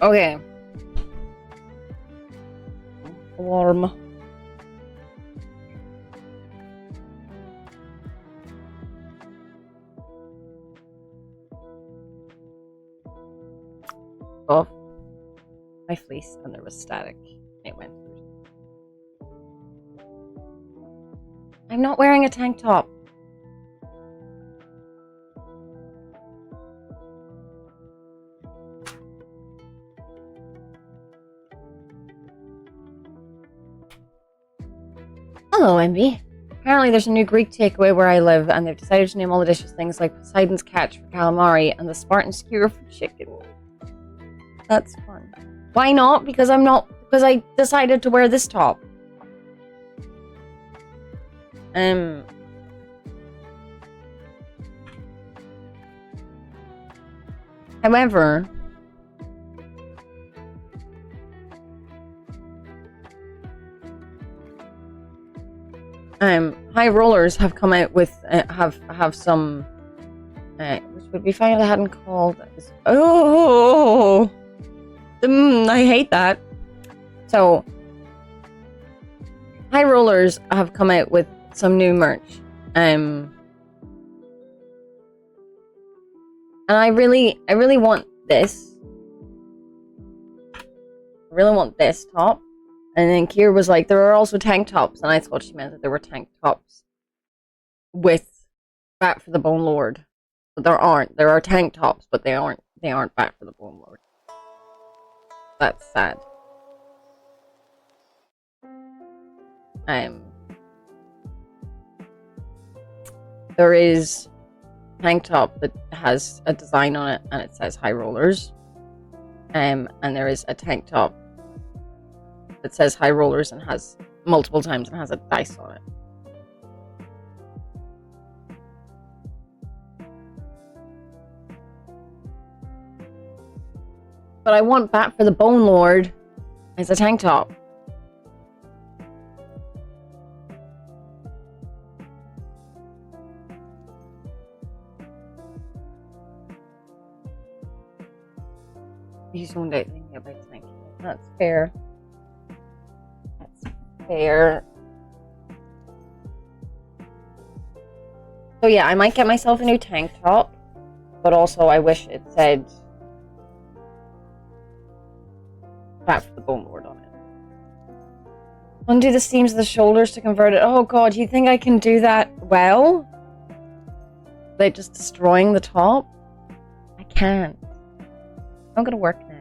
Okay. Warm. Oh. My fleece, and there was static. It went. I'm not wearing a tank top. Hello, MB. Apparently there's a new Greek takeaway where I live, and they've decided to name all the dishes things like Poseidon's catch for calamari and the Spartan skewer for chicken. That's fun. Why not? Because I decided to wear this top. However, High Rollers have come out with have some which would be fine if I hadn't called this. Oh, I hate that. So High Rollers have come out with some new merch, and I really want this. I really want this top. And then Kier was like, there are also tank tops. And I thought she meant that there were tank tops with Bat for the Bone Lord. But there aren't. There are tank tops, but they aren't Bat for the Bone Lord. That's sad. There is a tank top that has a design on it and it says High Rollers. And there is a tank top that says High Rollers and has multiple times and has a dice on it. But I want Bat for the Bone Lord as a tank top. He's one day thinking about tank. That's fair. Fair. So yeah, I might get myself a new tank top, but also I wish it said Bat for the Bone Lord on it. Undo the seams of the shoulders to convert it. Oh god, you think I can do that well? Like just destroying the top? I can't. I'm gonna work now.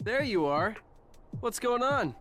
There you are. What's going on?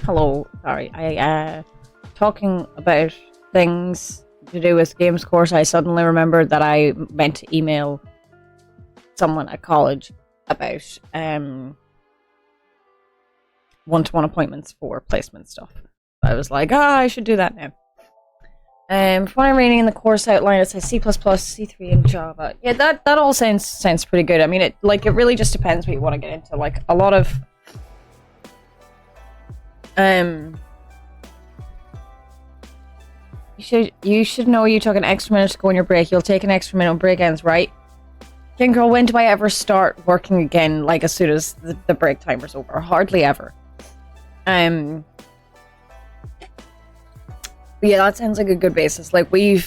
Hello, sorry. Talking about things to do with games course, I suddenly remembered that I meant to email someone at college about one-to-one appointments for placement stuff. I was like, I should do that now. From what I'm reading in the course outline, it says C++, C3, and Java. Yeah, that all sounds pretty good. I mean, it really just depends what you want to get into. Like, a lot of you should know you took an extra minute to go on your break. You'll take an extra minute on break ends, right? King Girl, when do I ever start working again? Like, as soon as the break timer's over? Hardly ever. Yeah, that sounds like a good basis. Like, we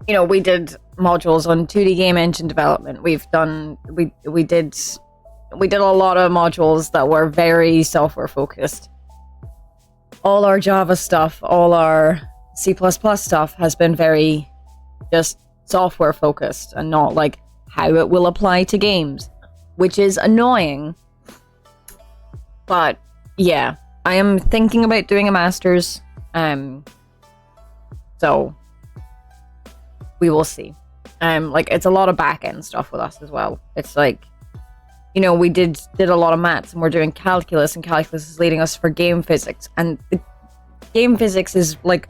did modules on 2D game engine development. We did a lot of modules that were very software focused. All our Java stuff, all our C++ stuff has been very just software focused and not like how it will apply to games, which is annoying. But yeah, I am thinking about doing a master's, so we will see. Like, it's a lot of back-end stuff with us as well. It's like, we did a lot of maths, and we're doing calculus, and calculus is leading us for game physics, and the game physics is like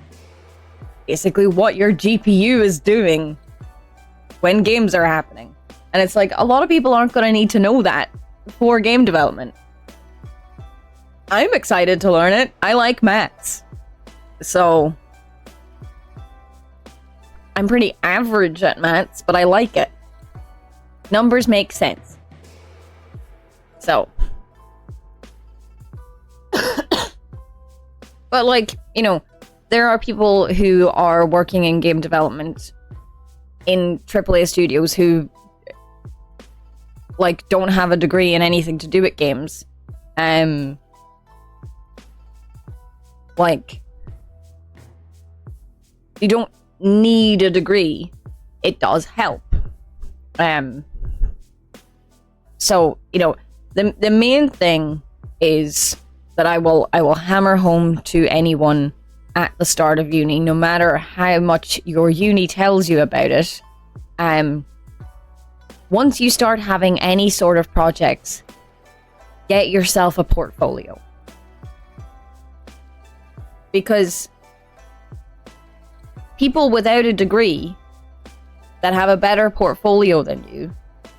basically what your GPU is doing when games are happening. And it's like, a lot of people aren't going to need to know that for game development. I'm excited to learn it. I like maths. So I'm pretty average at maths, but I like it. Numbers make sense. So. But like, there are people who are working in game development in AAA studios who like don't have a degree in anything to do with games. Like, you don't need a degree. It does help. So, the main thing is that I will hammer home to anyone at the start of uni, no matter how much your uni tells you about it. Once you start having any sort of projects, get yourself a portfolio. Because people without a degree that have a better portfolio than you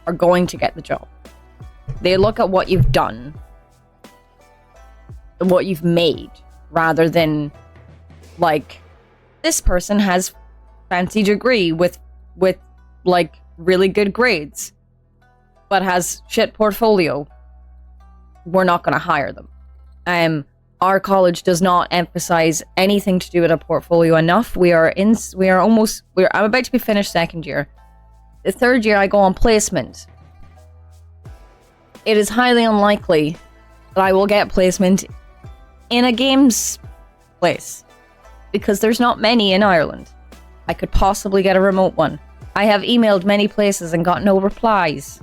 are going to get the job. They look at what you've done and what you've made, rather than like, this person has fancy degree with like really good grades but has shit portfolio. We're not going to hire them. Our college does not emphasize anything to do with a portfolio enough. I'm about to be finished second year. The third year I go on placement. It is highly unlikely that I will get placement in a games place, because there's not many in Ireland. I could possibly get a remote one. I have emailed many places and got no replies.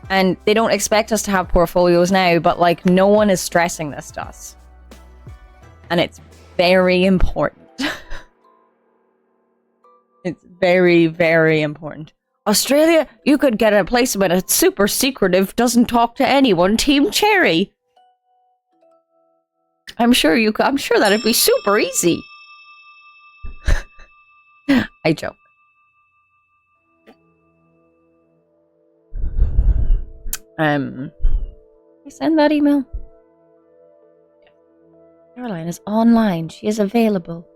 And they don't expect us to have portfolios now, but like, no one is stressing this to us. And it's very important. It's very, very important. Australia, you could get a placement at super secretive, doesn't talk to anyone, Team Cherry. I'm sure that'd be super easy. I joke. I send that email. Caroline is online. She is available.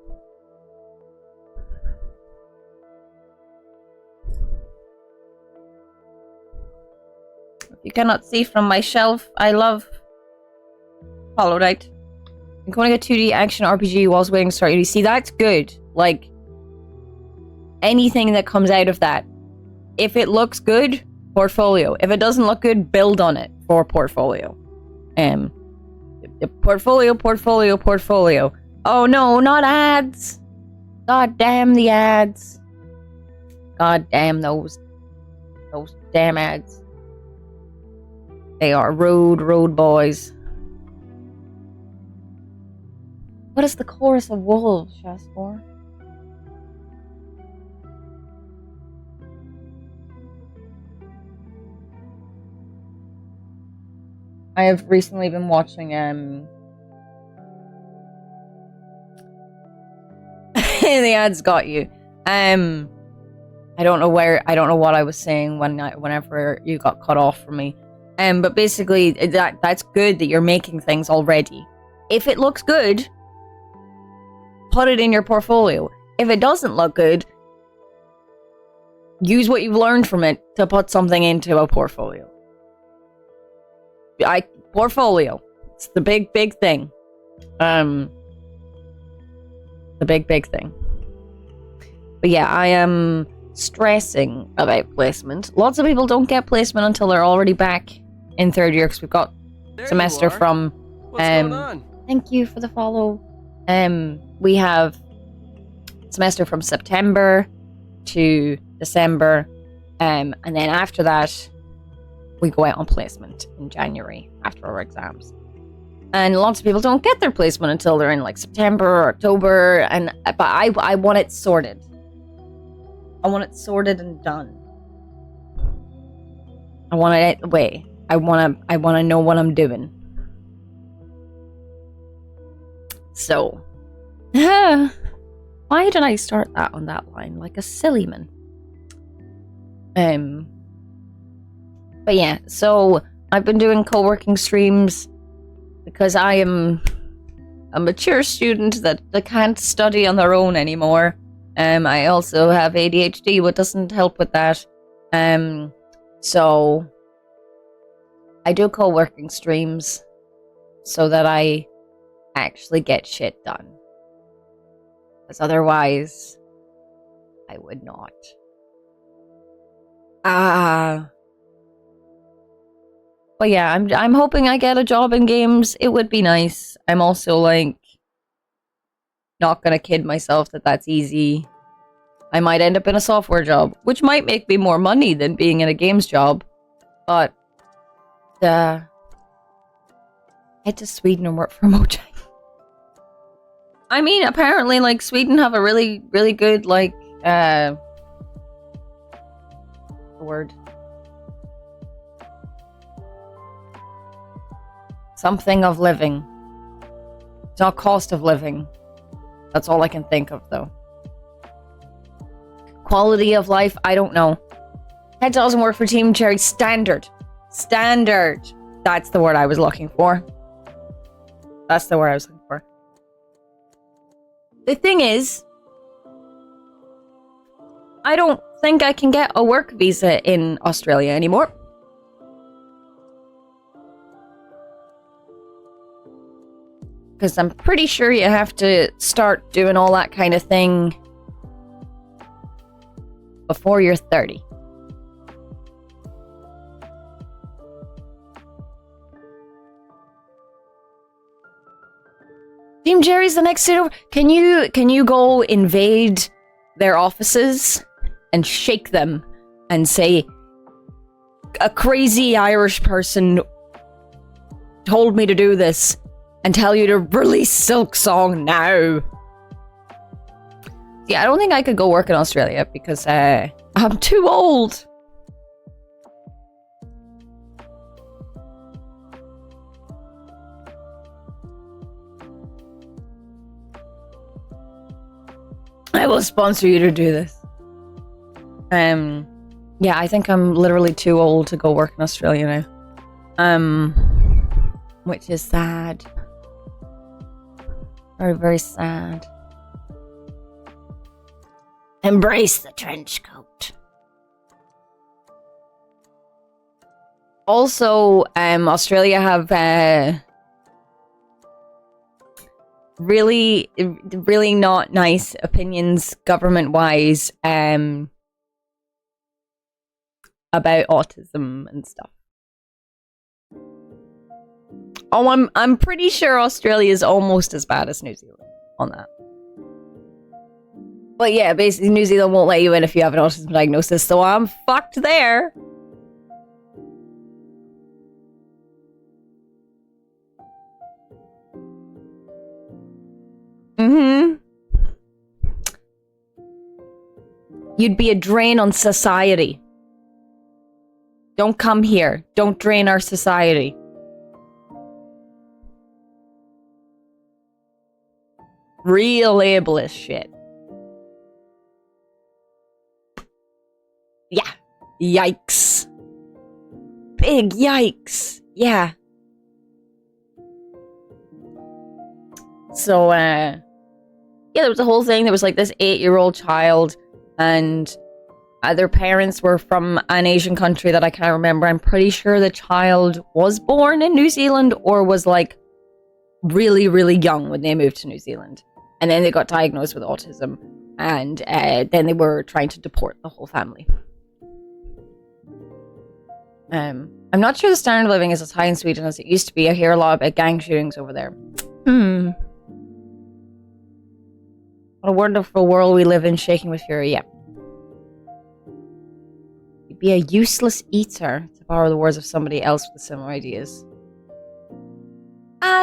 If you cannot see from my shelf, I love Hollow Knight. I'm going to get 2D action RPG whilst waiting to start. You see, that's good. Like, anything that comes out of that, if it looks good, portfolio. If it doesn't look good, build on it for portfolio. Portfolio. Oh no, not ads. God damn the ads. God damn those damn ads. They are rude boys. What is the chorus of wolves, Shaspor? I have recently been watching the ads got you. I don't know what I was saying whenever you got cut off from me. But basically that's good that you're making things already. If it looks good, put it in your portfolio. If it doesn't look good, use what you've learned from it to put something into a portfolio. Portfolio. It's the big thing. The big thing. But yeah, I am stressing about placement. Lots of people don't get placement until they're already back in third year because we've got There semester you are. from What's going on? Thank you for the follow. We have semester from September to December, and then after that we go out on placement in January after our exams. And lots of people don't get their placement until they're in like September or October, but I want it sorted. I want it sorted and done. I want it out the way. I want to know what I'm doing. So, why did I start that on that line like a silly man? But yeah, so I've been doing co-working streams because I am a mature student that can't study on their own anymore. I also have ADHD, what doesn't help with that. So I do co-working streams so that I actually get shit done. Because otherwise, I would not. But yeah, I'm hoping I get a job in games. It would be nice. I'm also like not gonna kid myself that that's easy. I might end up in a software job, which might make me more money than being in a games job. But head to Sweden and work for Mojang. I mean, apparently, like, Sweden have a really, really good, like, word. Something of living. It's not cost of living. That's all I can think of, though. Quality of life, I don't know. That doesn't work for Team Cherry. Standard. Standard. That's the word I was looking for. That's the word I was looking for. The thing is, I don't think I can get a work visa in Australia anymore. Because I'm pretty sure you have to start doing all that kind of thing before you're 30. Team Jerry's the next over. Can you go invade their offices and shake them and say, a crazy Irish person told me to do this, and tell you to release Silk Song now? Yeah, I don't think I could go work in Australia because I'm too old. I will sponsor you to do this. Yeah, I think I'm literally too old to go work in Australia now. Which is sad. Very, very sad. Embrace the trench coat. Also, Australia have really, really not nice opinions government-wise about autism and stuff. Oh, I'm pretty sure Australia is almost as bad as New Zealand on that. But yeah, basically New Zealand won't let you in if you have an autism diagnosis, so I'm fucked there. Mm-hmm. You'd be a drain on society. Don't come here. Don't drain our society. Real ableist shit. Yeah. Yikes. Big yikes. Yeah. So, yeah, there was a whole thing. There was like this 8-year-old child, and their parents were from an Asian country that I can't remember. I'm pretty sure the child was born in New Zealand or was like really, really young when they moved to New Zealand. And then they got diagnosed with autism, and then they were trying to deport the whole family. I'm not sure the standard of living is as high in Sweden as it used to be. I hear a lot about gang shootings over there. What a wonderful world we live in, shaking with fury. Yeah. You'd be a useless eater, to borrow the words of somebody else with similar ideas.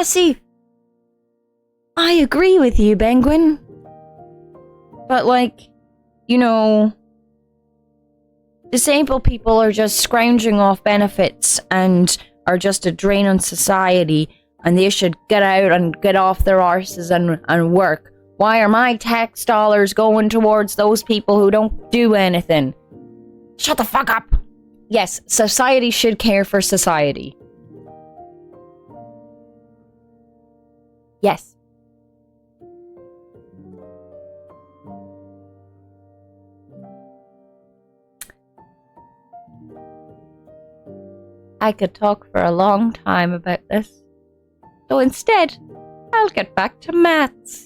See. I agree with you, Penguin. But, like, you know, disabled people are just scrounging off benefits and are just a drain on society, and they should get out and get off their arses and work. Why are my tax dollars going towards those people who don't do anything? Shut the fuck up! Yes, society should care for society. Yes. I could talk for a long time about this. So instead, I'll get back to maths.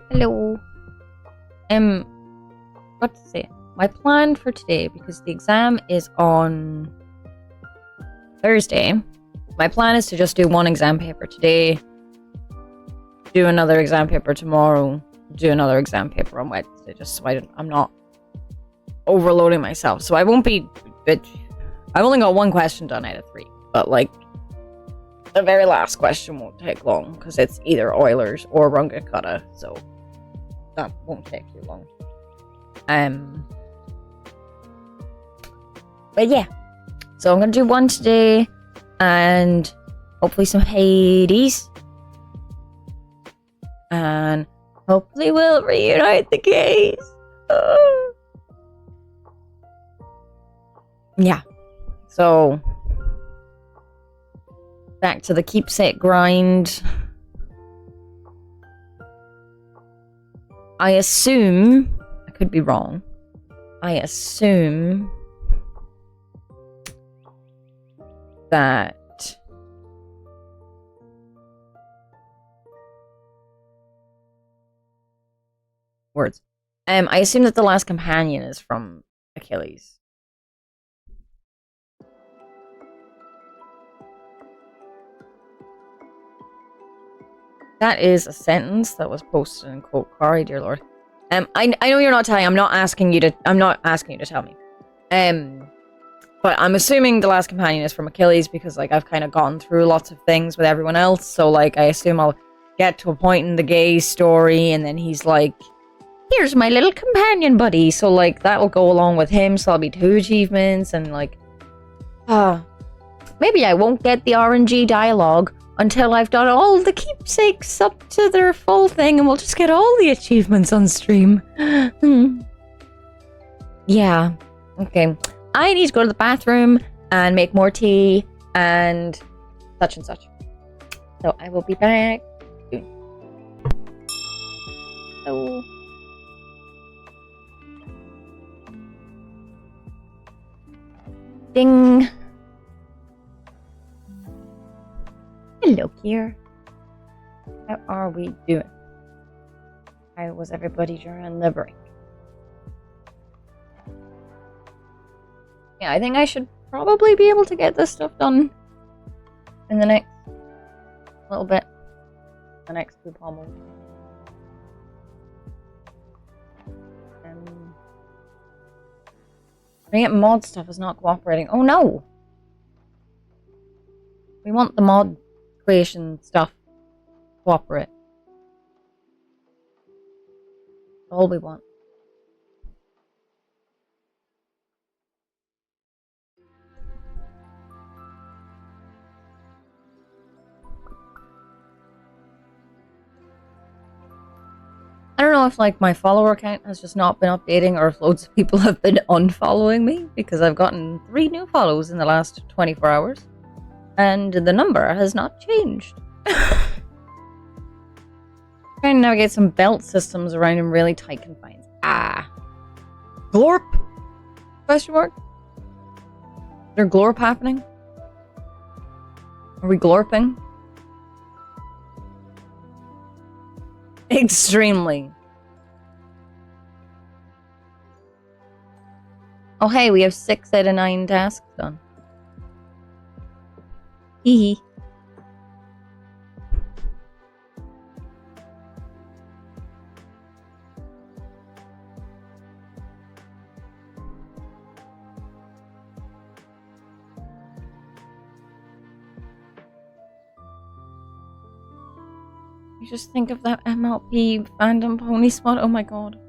Hello. What to say? My plan for today, because the exam is on Thursday, my plan is to just do one exam paper today, do another exam paper tomorrow, do another exam paper on Wednesday, just so I'm not overloading myself. So I won't be... I've only got one question done out of 3, but like, the very last question won't take long, because it's either Oilers or Rungakutta, so that won't take too long. But yeah, so I'm gonna do one today, and hopefully some Hades, and hopefully we'll reunite the case. Yeah, so back to the keepsake grind. I assume, I could be wrong, I assume that words. I assume that the last companion is from Achilles. That is a sentence that was posted in quote Kari, dear lord. I know you're not telling. I'm not asking you to tell me. But I'm assuming the last companion is from Achilles because like I've kind of gone through lots of things with everyone else. So like I assume I'll get to a point in the gay story, and then he's like, "Here's my little companion buddy." So like that will go along with him. So that'll be 2 achievements, and like, maybe I won't get the RNG dialogue until I've done all the keepsakes up to their full thing, and we'll just get all the achievements on stream. Yeah. Okay. I need to go to the bathroom and make more tea and such and such. So I will be back soon. Hello. Ding. Hello, Kier. How are we doing? How was everybody during the break? Yeah, I think I should probably be able to get this stuff done in the next little bit. The next 2 pommels. I get mod stuff is not cooperating. Oh no! We want the mod creation stuff to cooperate. All we want. I don't know if like my follower count has just not been updating or if loads of people have been unfollowing me because I've gotten 3 new follows in the last 24 hours and the number has not changed. Trying to navigate some belt systems around in really tight confines. Ah. Glorp? Question mark? Is there glorp happening? Are we glorping? Extremely. Oh hey, we have 6 out of 9 tasks done. Hee hee. You just think of that MLP fandom pony spot. Oh my god.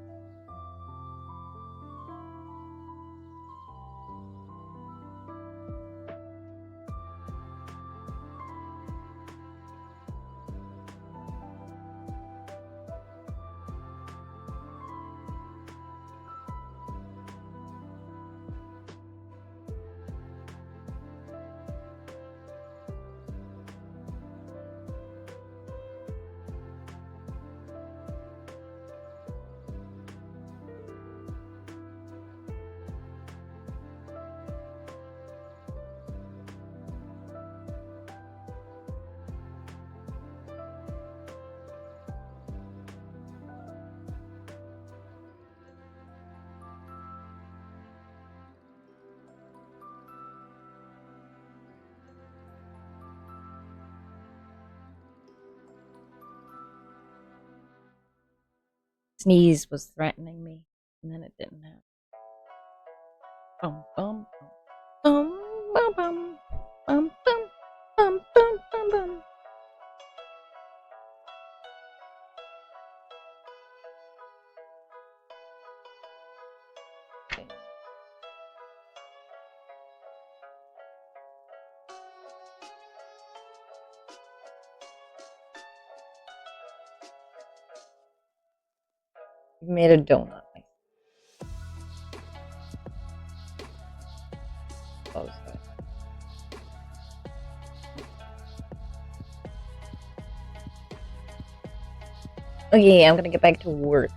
Sneeze was threatening me, and then it didn't happen. Bum bum bum bum bum bum bum bum bum bum bum. You made a donut. Close it. Okay, I'm gonna get back to work.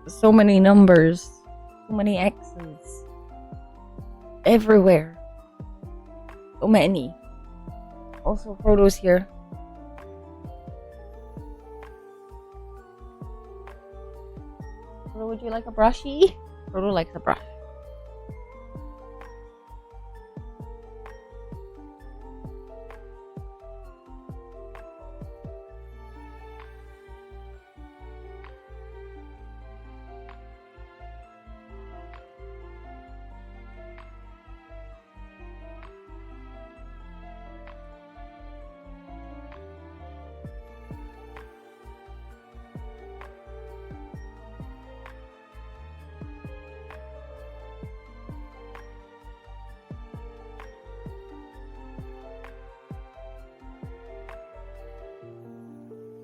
So many numbers. So many X's. Everywhere. So many. Also, Frodo's here. Frodo, would you like a brushie? Frodo likes a brush.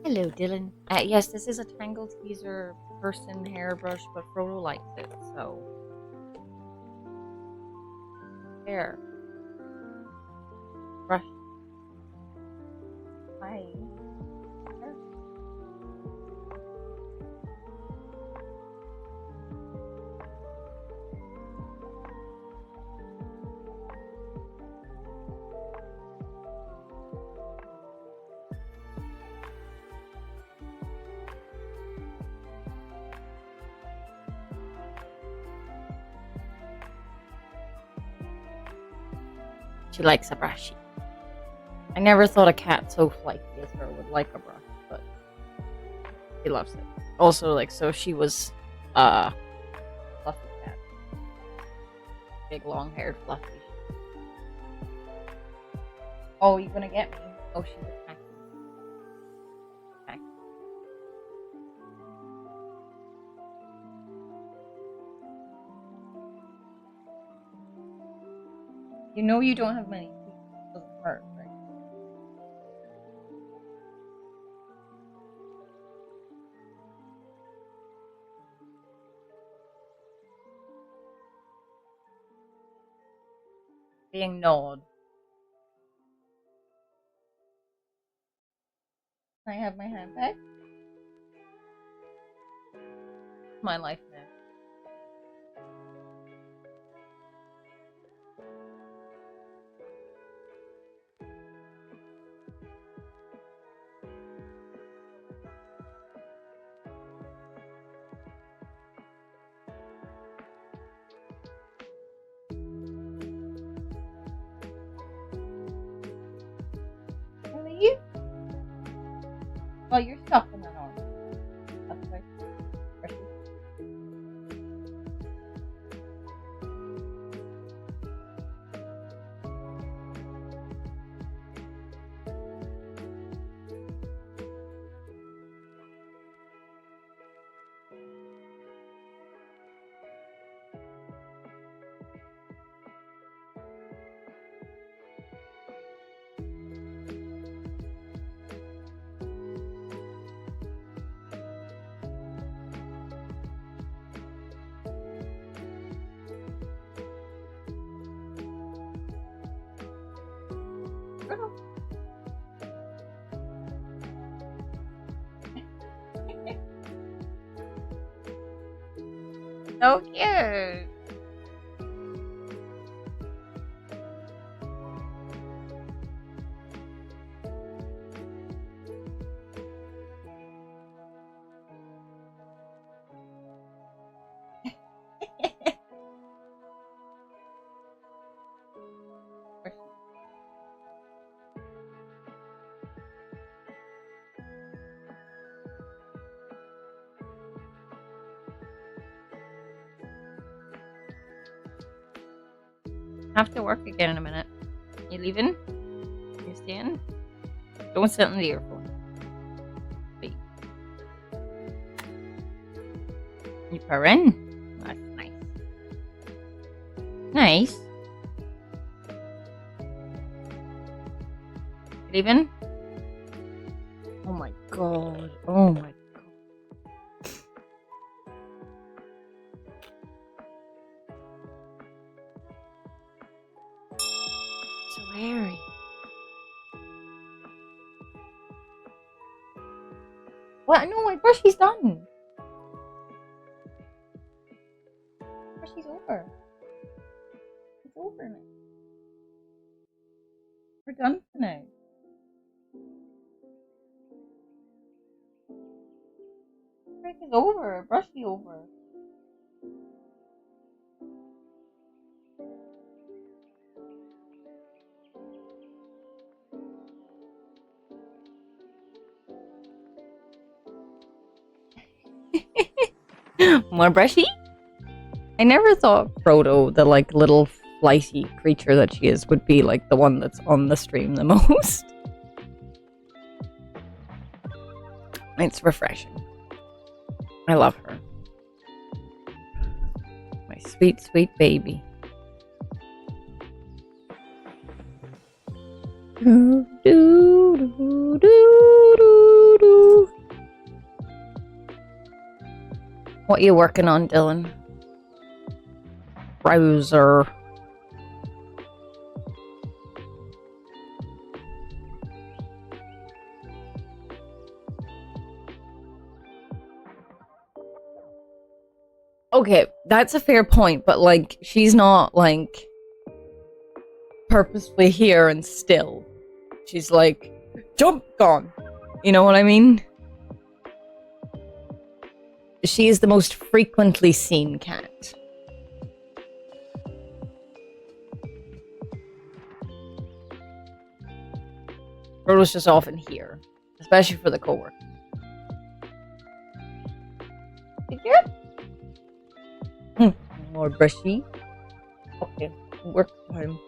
Hello, Dylan. Yes, this is a Tangle Teaser person hairbrush, but Frodo likes it, so. There. Brush. Hi. There. She likes a brushie. I never thought a cat so flighty as her would like a brush, but she loves it. Also, like, so she was fluffy cat. Big long-haired fluffy. Oh, you gonna get me? Oh, she's attacking. You know you don't have many teeth. It doesn't hurt, right? Being gnawed. Can I have my hand back? My life now. Really? Well, you're stuck in that arm. That's right. So cute. Have to work again in a minute. You leaving? You staying? Don't sit in the earphone. Wait. You purring? That's nice. Nice. You leaving? Oh my god. Oh my god. So hairy. What? No, my brushie's done. She's over. It's over now. We're done for now. Break is over. Brushy over. More brushy? I never thought Frodo, the like little flighty creature that she is, would be like the one that's on the stream the most. It's refreshing. I love her. My sweet, sweet baby. Do, do, do, do, do, do. What are you working on, Dylan? Browser. Okay, that's a fair point, but like, she's not like purposefully here and still. She's like, jump, gone. You know what I mean? She is the most frequently seen cat. Frodo's just often here, especially for the co-work. More brushy. Okay, work time.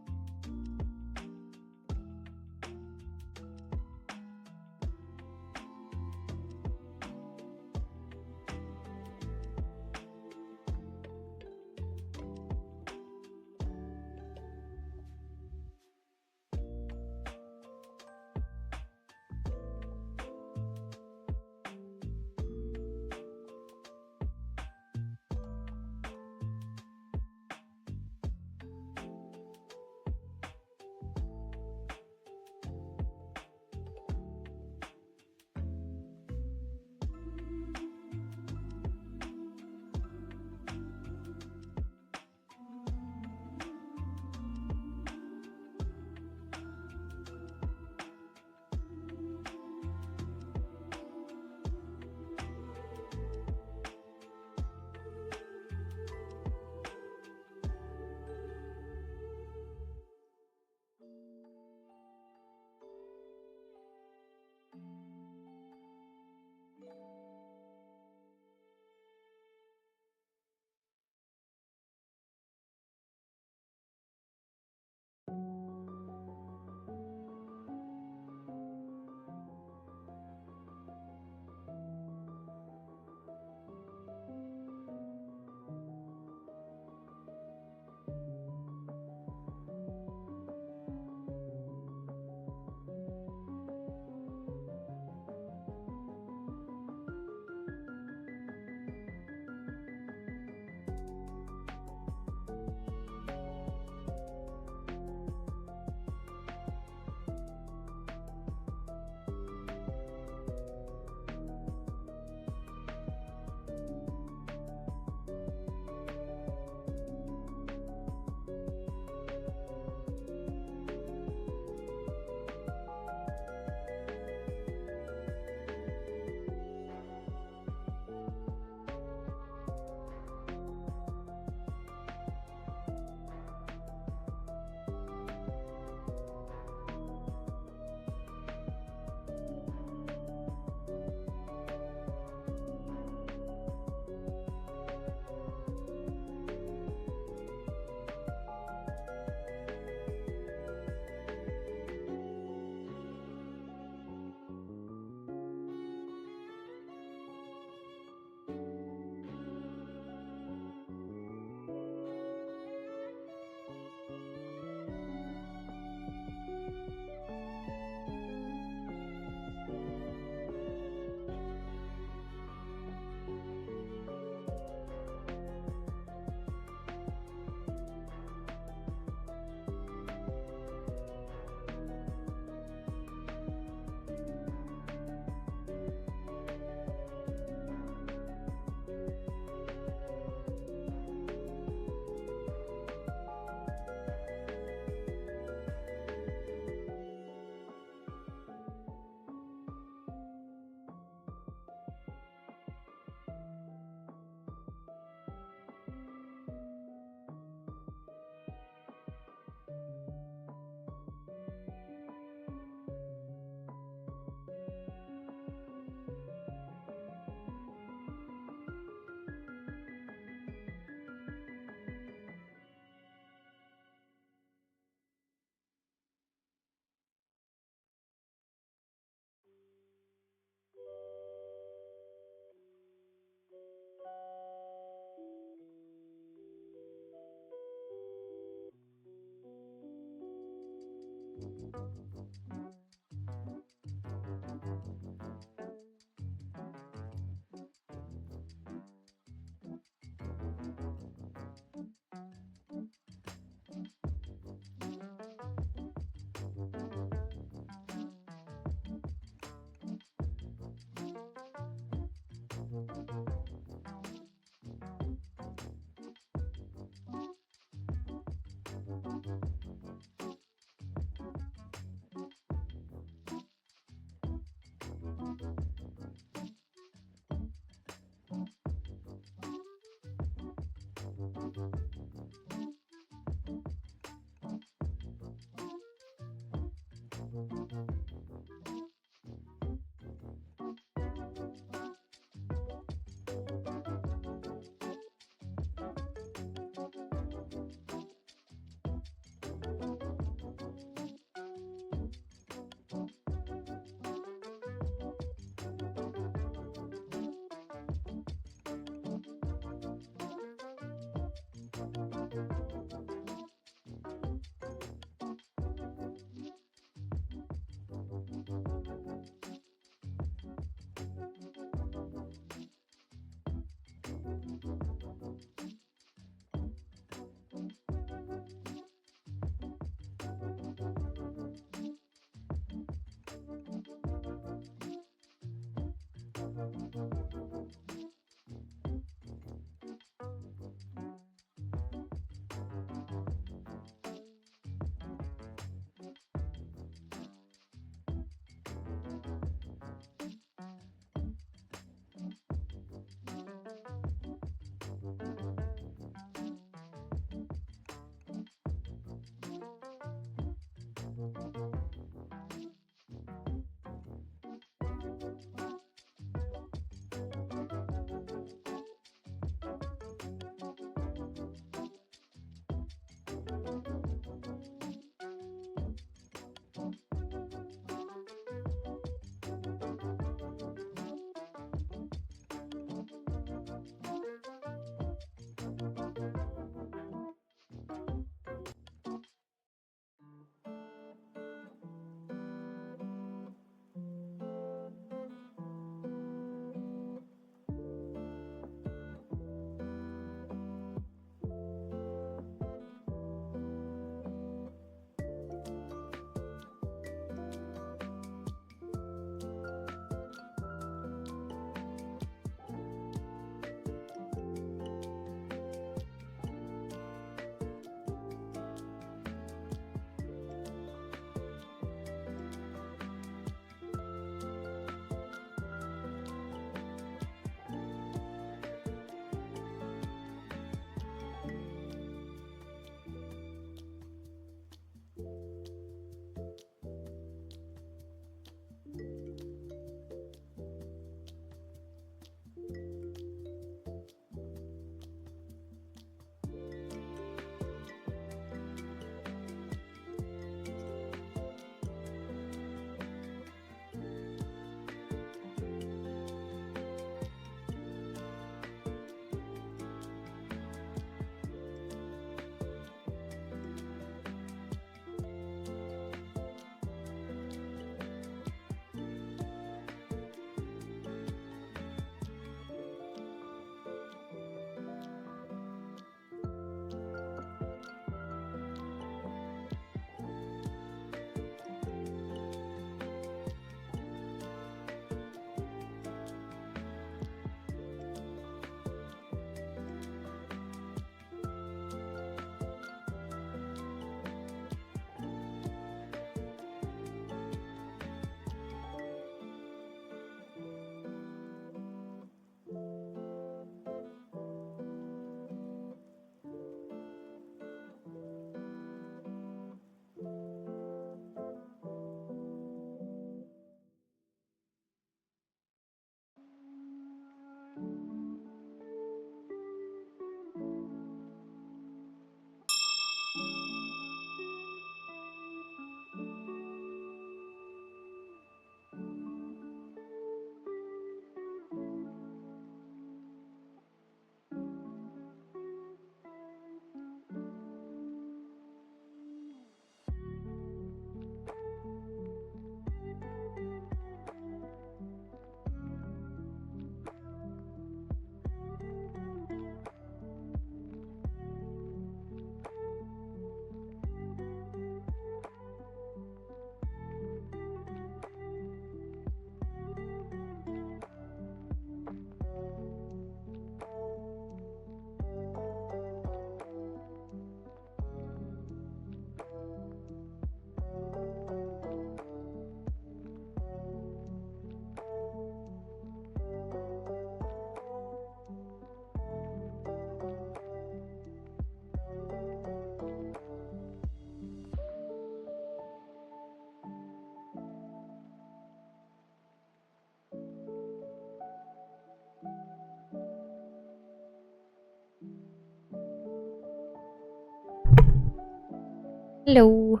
Hello.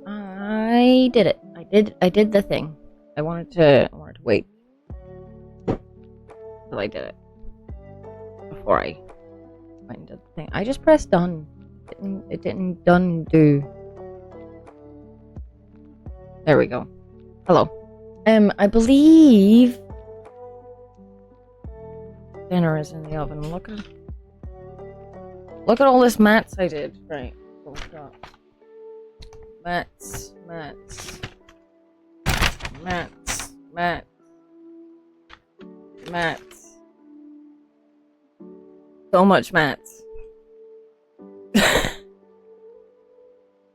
I did it. I did the thing. I wanted to wait till I did it before I went and did the thing. I just pressed done. It didn't done do. There we go. Hello. I believe dinner is in the oven. Look at all this mats I did. Right. Oh, God. Mats. So much mats. I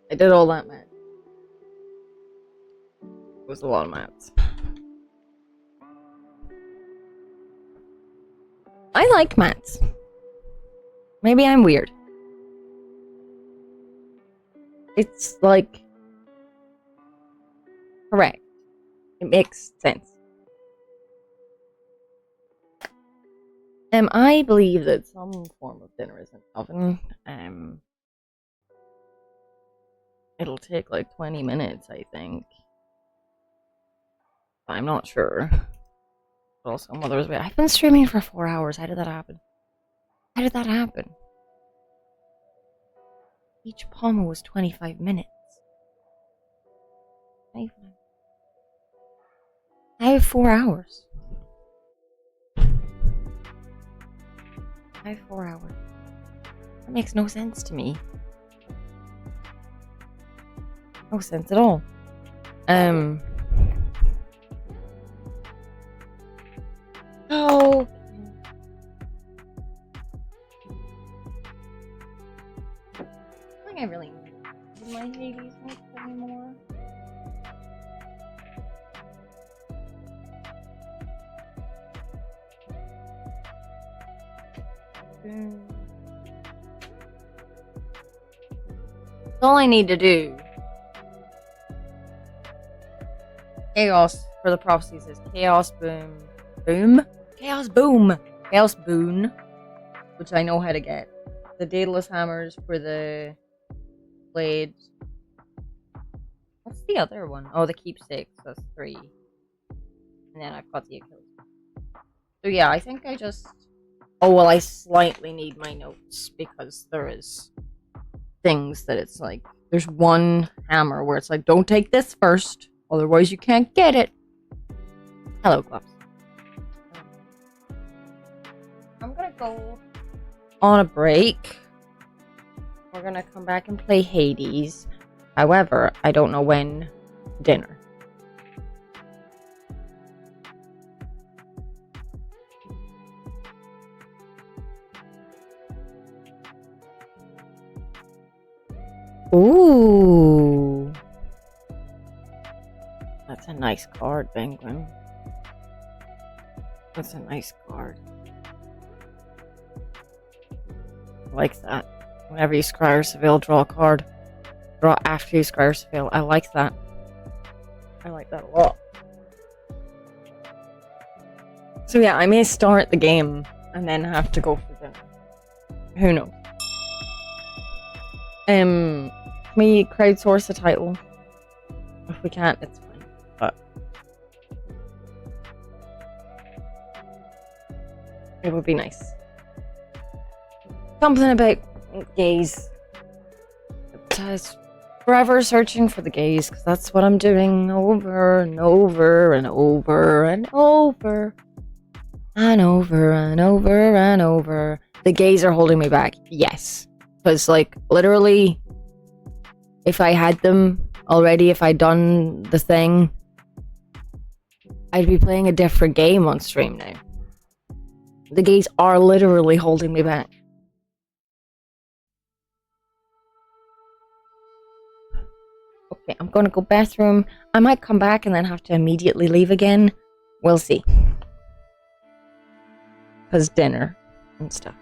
did all that mat. It was a lot of mats. I like mats. Maybe I'm weird. It's like correct. It makes sense. I believe that some form of dinner is in the oven. It'll take like 20 minutes, I think. I'm not sure. But also, Mother's Day. I've been streaming for 4 hours. How did that happen? How did that happen? Each pommel was 25 minutes. I have 4 hours. I have 4 hours. That makes no sense to me. No sense at all. Oh. I think I really need my Hades notes anymore. That's all I need to do. Chaos for the prophecies is chaos boom. Chaos boon, which I know how to get. The Daedalus hammers for the blade. What's the other one? Oh, the keepsakes. That's 3. And then I've got the Achilles. So yeah, I think I just. Oh well, I slightly need my notes because there is things that it's like. There's one hammer where it's like, don't take this first, otherwise you can't get it. Hello, gloves. I'm gonna go on a break. We're gonna come back and play Hades. However, I don't know when dinner. Ooh. That's a nice card, Penguin. That's a nice card. I like that. Whenever you scry or Seville, draw a card. Draw after you scry or Seville. I like that. I like that a lot. So yeah, I may start the game and then have to go for dinner. Who knows? Can we crowdsource a title? If we can't, it's fine. But it would be nice. Something about gays. Just forever searching for the gays, because that's what I'm doing over and over and over and over and over and over and over. The gays are holding me back. Yes. Because, like, literally, if I had them already, if I'd done the thing, I'd be playing a different game on stream now. The gays are literally holding me back. Okay, I'm gonna go bathroom. I might come back and then have to immediately leave again. We'll see. Because dinner and stuff.